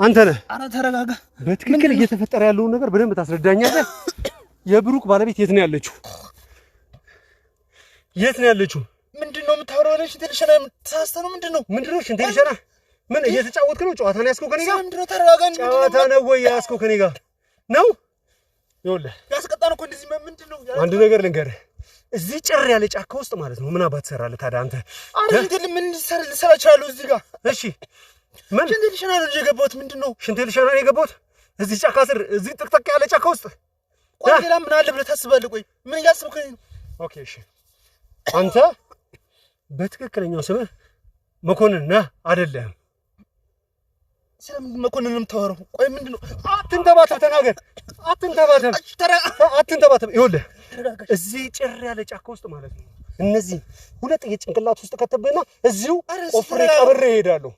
አንተ ነህ። ኧረ ተረጋጋ። በትክክል እየተፈጠረ ያለውን ነገር በደንብ ታስረዳኛለህ። የብሩክ ባለቤት የት ነው ያለችው? የት ነው ያለችው? ምንድነው የምታወራው? ለሽ ተልሸና ተሳስተህ ነው? ምንድነው ሽንቴ ልሸና? ምን እየተጫወትክ ነው? ጨዋታ ነው ያስከው ከኔ ጋር? ምንድነው? ተረጋጋን። ጨዋታ ነው ወይ ያስከው ከኔ ጋር ነው? ይኸውልህ ያስቀጣን እኮ እንደዚህ ምንድነው? አንድ ነገር ልንገርህ፣ እዚህ ጭር ያለ ጫካ ውስጥ ማለት ነው ምን አባት ትሰራለህ ታዲያ አንተ? አረ እንዴ ምን ልሰራ እችላለሁ እዚህ ጋር? እሺ ምን ሽንቴ ልሸና ነው የገባሁት? ምንድነው ሽንቴ ልሸና ነው የገባሁት? እዚህ ጫካ ስር፣ እዚህ ጥቅጥቅ ያለ ጫካ ውስጥ? ቆይ ሌላ ምን አለ ብለህ ታስባለህ? ቆይ ምን እያሰብክ ነው? ኦኬ እሺ፣ አንተ በትክክለኛው ስምህ መኮንን ነህ አይደለም? ስለምን መኮንን ነው የምታወራው? ቆይ ምንድነው? አትንተባተብ፣ ተናገር። አትንተባተብ። ይኸውልህ እዚህ ጭር ያለ ጫካ ውስጥ ማለት ነው እነዚህ ሁለት የጭንቅላት ውስጥ ከተበና እዚሁ ቆፍሬ ቀብሬ እሄዳለሁ።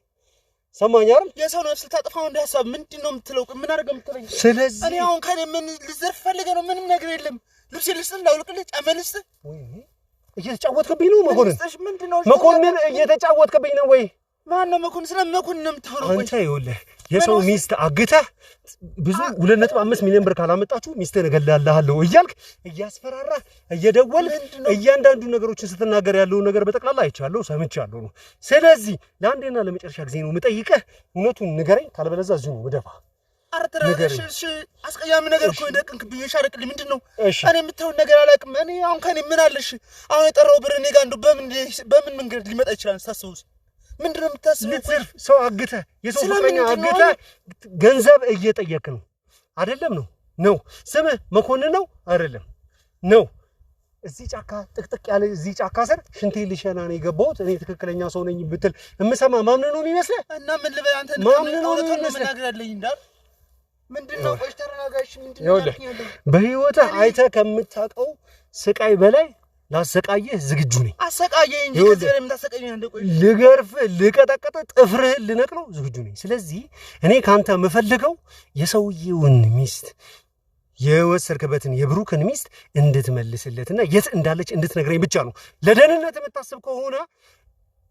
ሰማኝ አይደል? የሰው ነፍስ ታጠፋው እንደ ሐሳብ ምንድነው የምትለው? ምን አደረገ የምትለኝ? ስለዚህ እኔ አሁን ከኔ ምን ልዘርፍ ፈልገህ ነው? ምንም ነገር የለም። ልብስ ልስጥህ፣ ላውልቅልህ፣ ጫማ ልስጥህ። እየተጫወትክብኝ ነው መኮንን? ምንድነው መኮንን እየተጫወትክብኝ ነው ወይ? ማነው መኮንን? ስለምን መኮንን ነው የምታወራው? አንተ ይኸውልህ የሰው ሚስት አግተህ ብዙ 2.5 ሚሊዮን ብር ካላመጣችሁ ሚስትህን እገላለሁ እያልክ እያስፈራራህ እየደወልክ እያንዳንዱ ነገሮችን ስትናገር ያለውን ነገር በጠቅላላ አይቻለሁ፣ ሰምቻለሁ ነው። ስለዚህ ለአንዴና ለመጨረሻ ጊዜ ነው የምጠይቅህ፣ እውነቱን ንገረኝ፣ ካለበለዚያ እዚሁ ነው የምደፋህ። እሺ አስቀያሚ ነገር እኮ እንደቅንክብኝ ሻርቅልኝ። ምንድነው? እኔ የምትለው ነገር አላውቅም። እኔ አሁን ከኔ ምን አለሽ? አሁን የጠራው ብር እኔ ጋር እንደው በምን መንገድ ሊመጣ ይችላል ታስበውስ? ምንድነው የምታስበው? ልትዘርፍ ሰው አግተህ የሰው ፍቅረኛ አግተህ ገንዘብ እየጠየቅ ነው አይደለም? ነው ስምህ መኮንን ነው አይደለም? ነው እዚህ ጫካ ጥቅጥቅ ያለ እዚህ ጫካ ስር ሽንቴ ልሸና ነው የገባሁት እኔ ትክክለኛ ሰው ነኝ ብትል እምሰማ ማምን ነው የሚመስልህ? እና ምን ልበል አንተ? ማምን ነው የሚመስልህ? ነገር ያለኝ እንዳል ምንድነው? ቆይ ተረጋጋሽ። ምንድነው ያልከኝ? በህይወትህ አይተህ ከምታውቀው ስቃይ በላይ ላሰቃየህ ዝግጁ ነኝ። አሰቃየኝ እንጂ ከዚህ በላይ ምን ታሰቃየኝ? ቆይ ልገርፍህ፣ ልቀጠቅጥ፣ ጥፍርህን ልነቅለው ዝግጁ ነኝ። ስለዚህ እኔ ካንተ የምፈልገው የሰውዬውን ሚስት የወሰድክበትን የብሩክን ሚስት እንድትመልስለትና የት እንዳለች እንድትነግረኝ ብቻ ነው። ለደህንነት የምታስብ ከሆነ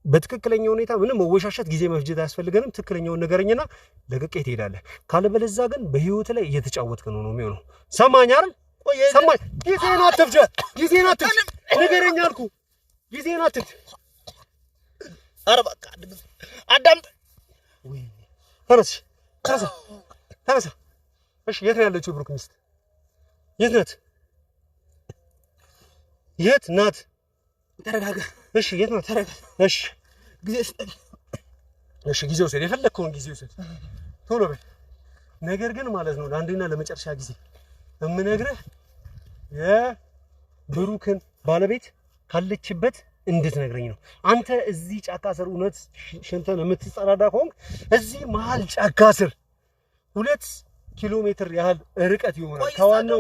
በትክክለኛ ሁኔታ ምንም መወሻሸት ጊዜ መፍጀት አያስፈልገንም። ትክክለኛውን ነገረኝና ለቅቄ ትሄዳለህ። ካለበለዚያ ግን በህይወት ላይ እየተጫወትክ ነው የሚሆነው። ሰማኝ አይደል? ሰማኝ። ጊዜን አትፍጀ፣ ጊዜን አትፍጀ። ንገረኝ አልኩህ፣ ጊዜን አትፍጀ። ኧረ በቃ አዳምጥ። ተነሳ። እሺ የት ነው ያለችው ብሩክ ሚስት? የት ናት? የት ናት? ተረጋጋ። እሺ የት ናት? ተረጋጋ። እሺ ጊዜ ስጠኝ። እሺ ጊዜ ውሰድ፣ የፈለግከውን ጊዜ ውሰድ፣ ቶሎ በል። ነገር ግን ማለት ነው ለአንዴና ለመጨረሻ ጊዜ እምነግርህ የብሩክን ባለቤት ካለችበት እንድትነግረኝ ነው። አንተ እዚህ ጫካ ስር እውነት ሽንተን የምትጸዳዳ ከሆንክ እዚህ መሀል ጫካ ስር 2 ኪሎ ሜትር ያህል ርቀት ይሆናል ከዋናው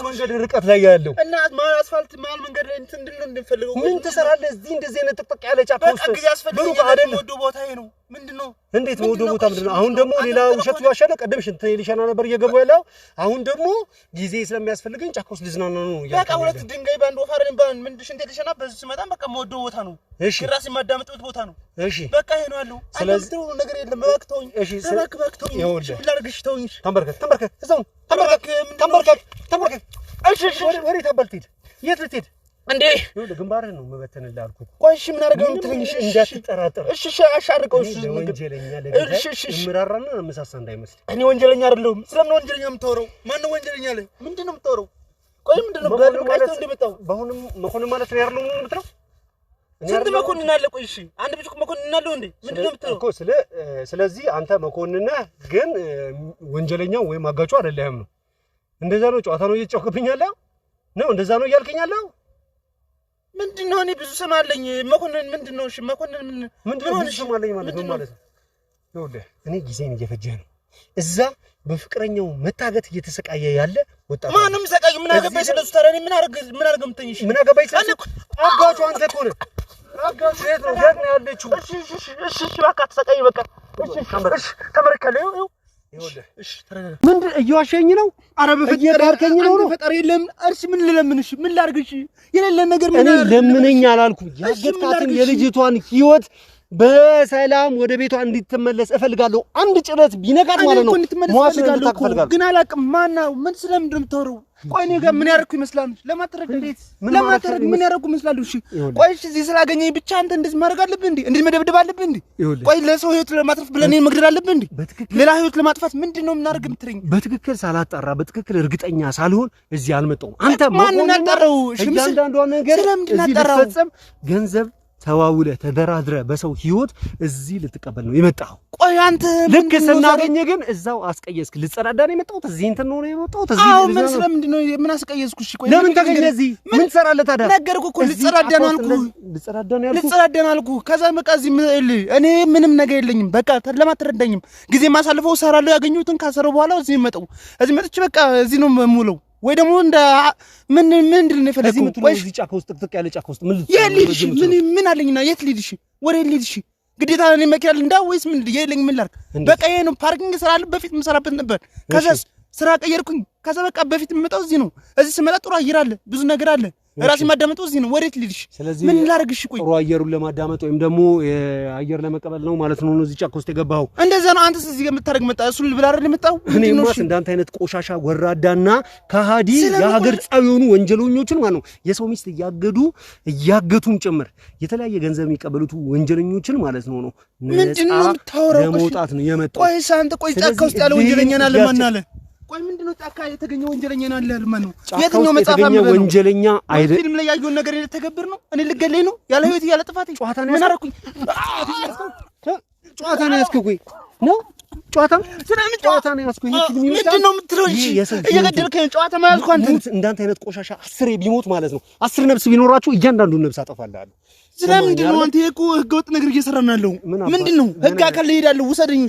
መንገድ ርቀት ላይ ያለው እና ማል አስፋልት ማል መንገድ ላይ እንትን እንደምፈልገው ምን ትሰራለህ? እዚህ እንደዚህ አይነት ጥቅጥቅ ያለ ጫካ ውስጥ ብሩክ አይደለም ወዶ ቦታ ይሄ ነው። ምንድነው? እንዴት ወዶ ቦታ ምንድነው? አሁን ደግሞ ሌላ ውሸት ያሻለ ቀደም ሽንት ሊሸና ነበር እየገባው ያለው። አሁን ደግሞ ጊዜ ስለሚያስፈልገኝ ጫካ ውስጥ ልዝናና ነው። በቃ ሁለት ድንጋይ ባንድ ወፍ አይደለም ባን ምን ሽንት ሊሸና በዚህ ስመጣ በቃ ወዶ ቦታ ነው። እሺ ራሴ ማዳመጥበት ቦታ ነው። እሺ በቃ ይሄ ነው ያለው። ስለዚህ ነገር የለም። በቃተውኝ። እሺ በቃተውኝ። ላርግሽ ተውኝ። ተንበርከክ እዛው ተንበርከክ። እሺ ወዴት አባል ትሄድ? የት ልትሄድ እንዴ? ይኸውልህ ግንባርህን ነው የምበተንልህ አልኩህ። ቆይ እሺ ምን አደረገው እንትልኝ? እንዳትጠራጠር። እሺ አሻርቀው። እሺ ወንጀለኛ ለገዳይ እምራራና እምሳሳ እንዳይመስል። እኔ ወንጀለኛ አይደለሁም። ስለምን ወንጀለኛ የምታወራው? ማነው ወንጀለኛ ላይ? ምንድነው የምታወራው? ቆይ ምንድነው ጋር ማለት እንደመጣው በአሁንም መኮንን ማለት ነው ያለው ነው የምትለው? ስንት መኮንን አለ? ቆይ እሺ አንድ ብቻ መኮንን አለው እንዴ? ምንድነው የምትለው እኮ? ስለዚህ አንተ መኮንን ነህ፣ ግን ወንጀለኛው ወይም አጋጩ አይደለህም ነው። እንደዛ ነው። ጨዋታ ነው እየተጫወተብኝ ያለው ነው። እንደዛ ነው እያልከኝ ያለው ምንድነው? እኔ ብዙ ስም አለኝ መኮንን። ምንድነው? እሺ መኮንን ምንድነው? ብዙ ስም አለኝ ማለት ነው ማለት ነው። ይኸውልህ እኔ ጊዜን እየፈጀህ ነው። እዛ በፍቅረኛው መታገት እየተሰቃየ ያለ ወጣት ማንም ሰቃይ ምን አገባኝ ስለሱ? ታዲያ እኔ ምን አርገ ምትኝሽ? ምን አገባኝ ስለሱ? አጋጩ አንተ እኮ ነህ። አጋጩ የት ነው ያለችው? እሺ በቃ ተሰቃይ በቃ። እሺ ተመረከለ። ይኸውልህ እሺ ተረጋጋ። ምንድን እየዋሸኝ ነው? ኧረ በፈጠረኝ ነው ፈጠረ የለም። እርስ ምን ልለምንሽ? ምን ላርግሽ? የሌለ ነገር ምን እኔ ለምነኝ አላልኩም። ያገታትን የልጅቷን ህይወት በሰላም ወደ ቤቷ እንድትመለስ እፈልጋለሁ። አንድ ጭረት ቢነካት ማለት ነው እፈልጋለሁ ግን አላውቅም። ማነው ምን ስለምንድን ነው የምታወራው? ቆይ እኔ ጋር ምን ያደረኩ ይመስላል? ለማትረድ ምን ያደረኩ ይመስላል? እሺ ቆይ እዚህ ስላገኘኝ ብቻ አንተ እንደዚህ ማድረግ አለብህ እንዴ? እንዴ መደብደብ አለብህ እንዴ? ቆይ ለሰው ህይወት ለማጥፋት ብለህ እኔን መግደል አለብህ እንዴ? ሌላ ህይወት ለማጥፋት ምንድነው የምናደርግ የምትለኝ? በትክክል ሳላጣራ በትክክል እርግጠኛ ሳልሆን እዚህ አልመጣሁም። አንተ ማንን አጣራው? እሺ እያንዳንዷ ነገር ልትፈጸም ገንዘብ ተዋውለ ተደራድረ በሰው ህይወት እዚህ ልትቀበል ነው የመጣው። ቆይ አንተ ልክ ስናገኘ ግን እዛው አስቀየስክ። ልትጸዳዳ ነው የመጣው? እዚህ እንትን ነው የመጣው? እዚህ አዎ ምን ስለምንድን ነው ምን አስቀየስኩ? እሺ ቆይ ለምን ተገኘ እዚህ? ምን ትሰራለህ ታዲያ? ነገርኩህ እኮ ልትጸዳዳ ነው አልኩህ። ከዛ በቃ እዚህ እኔ ምንም ነገር የለኝም። በቃ ለማትረዳኝም ጊዜ ማሳልፈው እሰራለሁ። ያገኘሁትን ካሰረው በኋላ እዚህ መጣሁ። እዚህ መጥቼ በቃ እዚህ ነው የምውለው። ወይ ደግሞ እንደ ምንድን ነው የፈለከው? ቆይ እዚህ ጫካ ውስጥ ጥቅጥቅ ያለ ጫካ ውስጥ ምን አለኝና የት ልሂድሽ? ወሬ ልሂድሽ? ግዴታ እኔ መኪና ልንዳ ወይስ ምን የለኝ? ምን ላድርግ? በቃ ይሄ ነው ፓርኪንግ ስራ አለ። በፊት የምሰራበት ነበር። ከዛ ስራ ቀየርኩኝ። ከዛ በቃ በፊት የምመጣው እዚህ ነው። እዚህ ስመጣ ጥሩ አየር አለ፣ ብዙ ነገር አለ። ራሴ ማዳመጡ እዚህ ነው። ወዴት ልሂድሽ? ምን ላድርግሽ? ቆይ ጥሩ አየሩን ለማዳመጥ ወይም ደግሞ አየር ለመቀበል ነው ማለት ነው እዚህ ጫካ ውስጥ የገባው? እንደዛ ነው። አንተስ እዚህ የምታደርግ መጣ? እሱን ልብላ አይደል የመጣው? እኔማስ እንዳንተ አይነት ቆሻሻ ወራዳና ከሃዲ የሀገር ጸብ የሆኑ ወንጀለኞችን ማለት ነው የሰው ሚስት እያገቱም ጭምር የተለያየ ገንዘብ የሚቀበሉት ወንጀለኞችን ማለት ነው ምንድነው የምታወራው? ለመውጣት ነው የመጣው። ቆይ አንተ ቆይ ጫካ ውስጥ ያለ ወንጀለኛ አለ ማን አለ? ቆይ ምንድነው ጫካ የተገኘ ወንጀለኛ ነው አለ ማን ነው? የትኛው መጽሐፍ ነው ወንጀለኛ አይደል? ፊልም ላይ ያየውን ነገር ልተገብር ነው? እኔ ልገለኝ ነው? ያለ ህይወት ያለ ጥፋት ጨዋታ ነው። ምን አደረኩኝ? ጨዋታ ነው ያስከኩኝ ነው ጨዋታ ነው ያስኩኝ። ምንድነው የምትለው? እሺ እየገደልከኝ ጨዋታ ማለት እኮ አንተ እንዳንተ አይነት ቆሻሻ 10 ቢሞት ማለት ነው 10 ነፍስ ቢኖራችሁ እያንዳንዱን ነፍስ አጠፋለሁ። ስለምንድን ነው አንተ እኮ ህገወጥ ነገር እየሰራን ያለው? ምንድነው ህግ አካል እሄዳለሁ ውሰደኝ።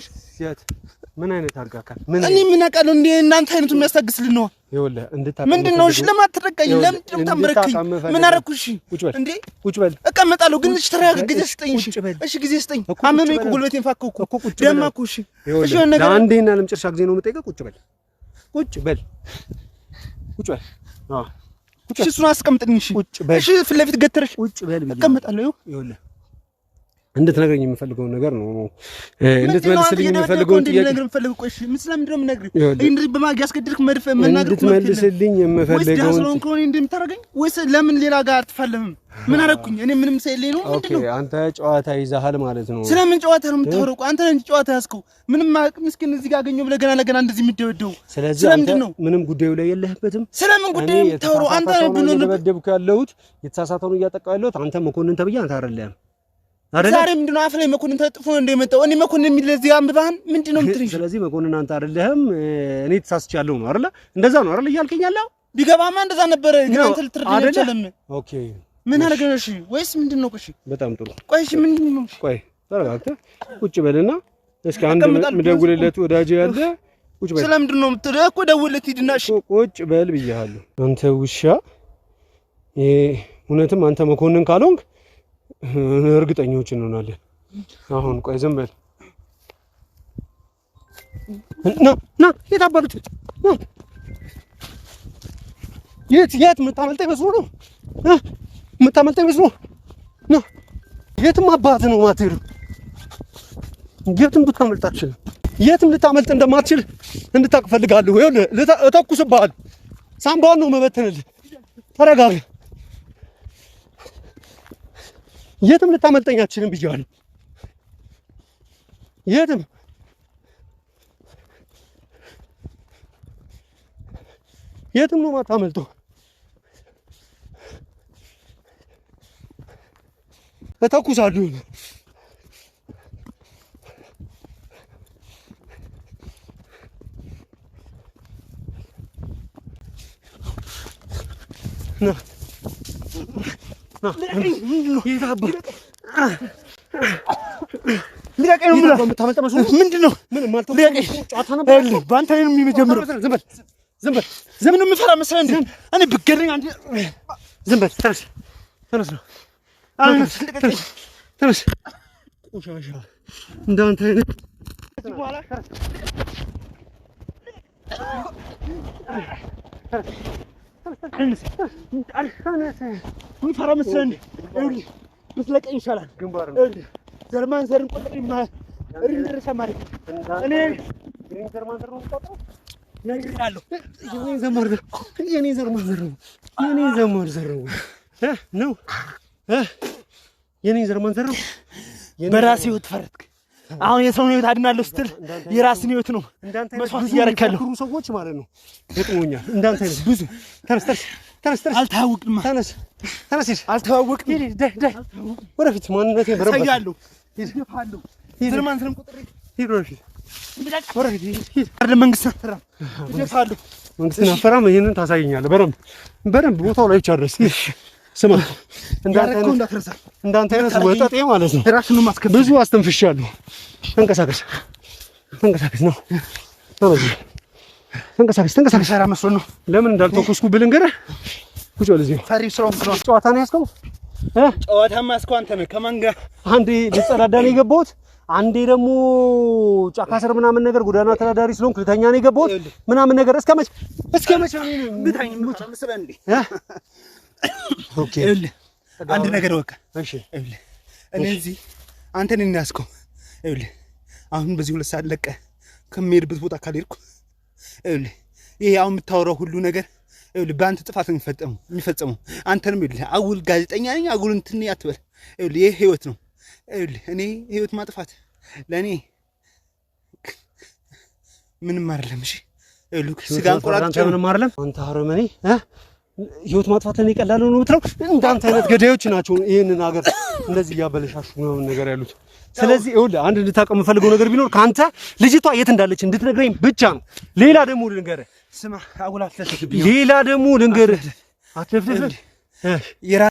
ምን አይነት አርጋካ እኔ ምን አውቃለሁ? እንደ እናንተ አይነቱ የሚያስታግስልን ነው። ይኸውልህ እንድታቀም ምንድነው? እሺ ለማትረቀኝ ለምንድን ነው ታምረከኝ? ምን አደረኩሽ? እንዴ ቁጭ በል እቀመጣለሁ። ግን እሺ ተረጋጋ፣ ጊዜ ስጠኝ። እሺ ጊዜ ስጠኝ። አመመኝ እኮ ጉልበቴን ፋከው እኮ ደማኩ። እሺ እሺ ነገር አንዴና ለመጨረሻ ጊዜ ነው የምጠይቀው። ቁጭ በል አዎ እሺ እሱን አስቀምጥኝ። እሺ እሺ ፊት ለፊት ገተረሽ ቁጭ በል እቀመጣለሁ። ይኸውልህ እንድትነግረኝ የምፈልገው ነገር ነው እንድትመልስልኝ የምፈልገው ጥያቄ ነገር የምፈልገው። ቆይ ምን ስለምንድን ነው የምነግርህ? እንዴ በማግ ያስገድልክ መድፈ መናገር እንድትመልስልኝ የምፈልገው ወይስ ከሆነ እንደምታረጋኝ ወይስ ለምን ሌላ ጋር አትፋለምም? ምን አደረኩኝ? እኔ ምንም ሳይለኝ ነው። ምንድነው? ኦኬ አንተ ጨዋታ ይዘሃል ማለት ነው። ስለምን ጨዋታ ነው የምታወራው? አንተ ነህ ጨዋታ ያዝከው። ምንም ምስኪን እዚህ ጋር አገኘው ብለህ ገና እንደዚህ የምትደወደው ስለምንድን ነው? ምንም ጉዳዩ ላይ የለህበትም። ስለምን ጉዳይ የምታወራው? አንተ ብሎ ነው ተበደብኩ ያለሁት የተሳሳተውን እያጠቃው ያለሁት አንተ መኮንን ተብዬ አንተ አይደለም። ዛሬ ምንድነው አፍ ላይ መኮንን ተጥፎ እንደመጣው? እኔ መኮንን የሚል ለዚህ አንብባን ምንድነው የምትሪሽ? ስለዚህ መኮንን አንተ አይደለህም፣ እኔ ተሳስቻለሁ ነው አይደለ? እንደዛ ነው አይደለ እያልከኝ ያለው? ቢገባማ እንደዛ ነበር፣ ግን አንተ ልትረዳኝ አልቻለም። ኦኬ ምን አደረገሽ? ወይስ ምንድነው? እሺ በጣም ጥሩ። ቆይ እሺ ምንድነው? ቆይ ተረጋግተህ ቁጭ በልና እስኪ አንድ ምደውልለት ወዳጅ ያለ ቁጭ በል። ስለምንድን ነው የምትለው? እኮ ደውልለት ሂድና እሺ ቁጭ በል ብያለሁ። አንተ ውሻ፣ እውነትም አንተ መኮንን ካልሆንክ እርግጠኞች እንሆናለን። አሁን ቆይ ዝም በል ና የታባሉት የት የምታመልጠኝ መስሎ ነው? የምታመልጠኝ መስሎ ነው? የትም አባት ነው ማትሄዱ። የትም ልታመልጥ አትችልም። የትም ልታመልጥ እንደማትችል እንድታውቅ እፈልጋለሁ። ይኸውልህ እተኩስብሃለሁ። ሳምባውን ነው መበተንልህ። ተረጋጋ። የትም ልታመልጠኝ አትችልም ብያለሁ። የትም ነው ማታመልጠው። እተኩሳለሁ። ና ልቀቀኝ ነው የምልህ። የምታመልጠው መስሎህ ምንድን ነው? ጨዋታ ነበር። በአንተ ላይ ነው የሚጀምረው። ዝም በል። ዘመን የምፈራ መሰለህ እንዴ? እኔ ብትገለኝ አንተ ዝም በል። ተነስ ነው ተነስ። ቆሻሻ እንዳንተ አይነት ምፈራ መሰለህ እንዴ? ልትለቀኝ ይሻላል። ዘርማን ዘርን ቆጥሪማ ሪንደር ሰማሪ እኔ ግሪን ዘርማን ዘር ነው ቆጥሮ ነግራለሁ። የኔ ዘርማን ዘር ነው የኔ ዘርማን ዘር ነው። በራሴ ህይወት ፈረድክ። አሁን የሰውን ህይወት አድናለሁ ስትል የራስን ህይወት ነው መስዋዕት እያረካለሁ። ብዙ ሰዎች ማለት ነው ገጥሞኛል እንዳንተ አይነት ብዙ። ተነስ አልታወቅም። ተነስ አልታወቅም። ወደፊት ማንነቴ በረባ ያለው ይደፋለሁ። ዘርማን ዘርም ቆጥሪ ሂድ ወደፊት አይደለም መንግስት አፈራም ይደፋለሁ። መንግስትን አፈራም። ይሄንን ታሳየኛለህ በደንብ ቦታው ላይ ብቻ ድረስ። ስማ እንዳንተ አይነት ወጣጤ ማለት ነው ራስን ማስከብ ብዙ አስተንፍሻለሁ። ተንቀሳቀስ ነው ተንቀሳቀስ ራ መስሎ ነው። ለምን እንዳልተኮስኩብህ ልንገርህ። ቁጭ በል እዚህ ፈሪ ስራው ጨዋታ ነው ያዝከው። ጨዋታማ ያዝከው አንተ ነህ። ከማን ጋር አንዴ ልጸዳዳ ነው የገባሁት፣ አንዴ ደግሞ ጫካ ስር ምናምን ነገር ጎዳና ተዳዳሪ ስለሆንኩ ልተኛ ነው የገባሁት ምናምን ነገር። እስከ መቼ ብታኝ መስለ እንዴ? ኦኬ አንድ ነገር ወቀ። እሺ እኔ እዚህ አንተን እናስከው። አሁን በዚህ 2 ሰዓት ለቀ ከመሄድበት ቦታ ካልሄድኩ ይሄ አሁን የምታወራው ሁሉ ነገር በአንተ ጥፋት ነው የሚፈጸመው። አንተንም አጉል ጋዜጠኛ ነኝ አጉል እንትን አትበል። ይሄ ህይወት ነው። እኔ ህይወት ማጥፋት ለኔ ምንም አይደለም። እሺ ስጋን ቆራጭ ምንም አይደለም። አንተ አረመኔ ህይወት ማጥፋት ለኔ ቀላል ነው ብትለው እንዳንተ አይነት ገዳዮች ናቸው ይሄንን ሀገር እንደዚህ ያበለሻሹ ነው ነገር ያሉት። ስለዚህ አንድ እንድታውቀው የምፈልገው ነገር ቢኖር ካንተ ልጅቷ የት እንዳለች እንድትነግረኝ ብቻ ነው። ሌላ ደግሞ ልንገርህ፣ ስማ አጉል አትለፍልፍብኝ። ሌላ ደግሞ ልንገርህ አትለፍልፍ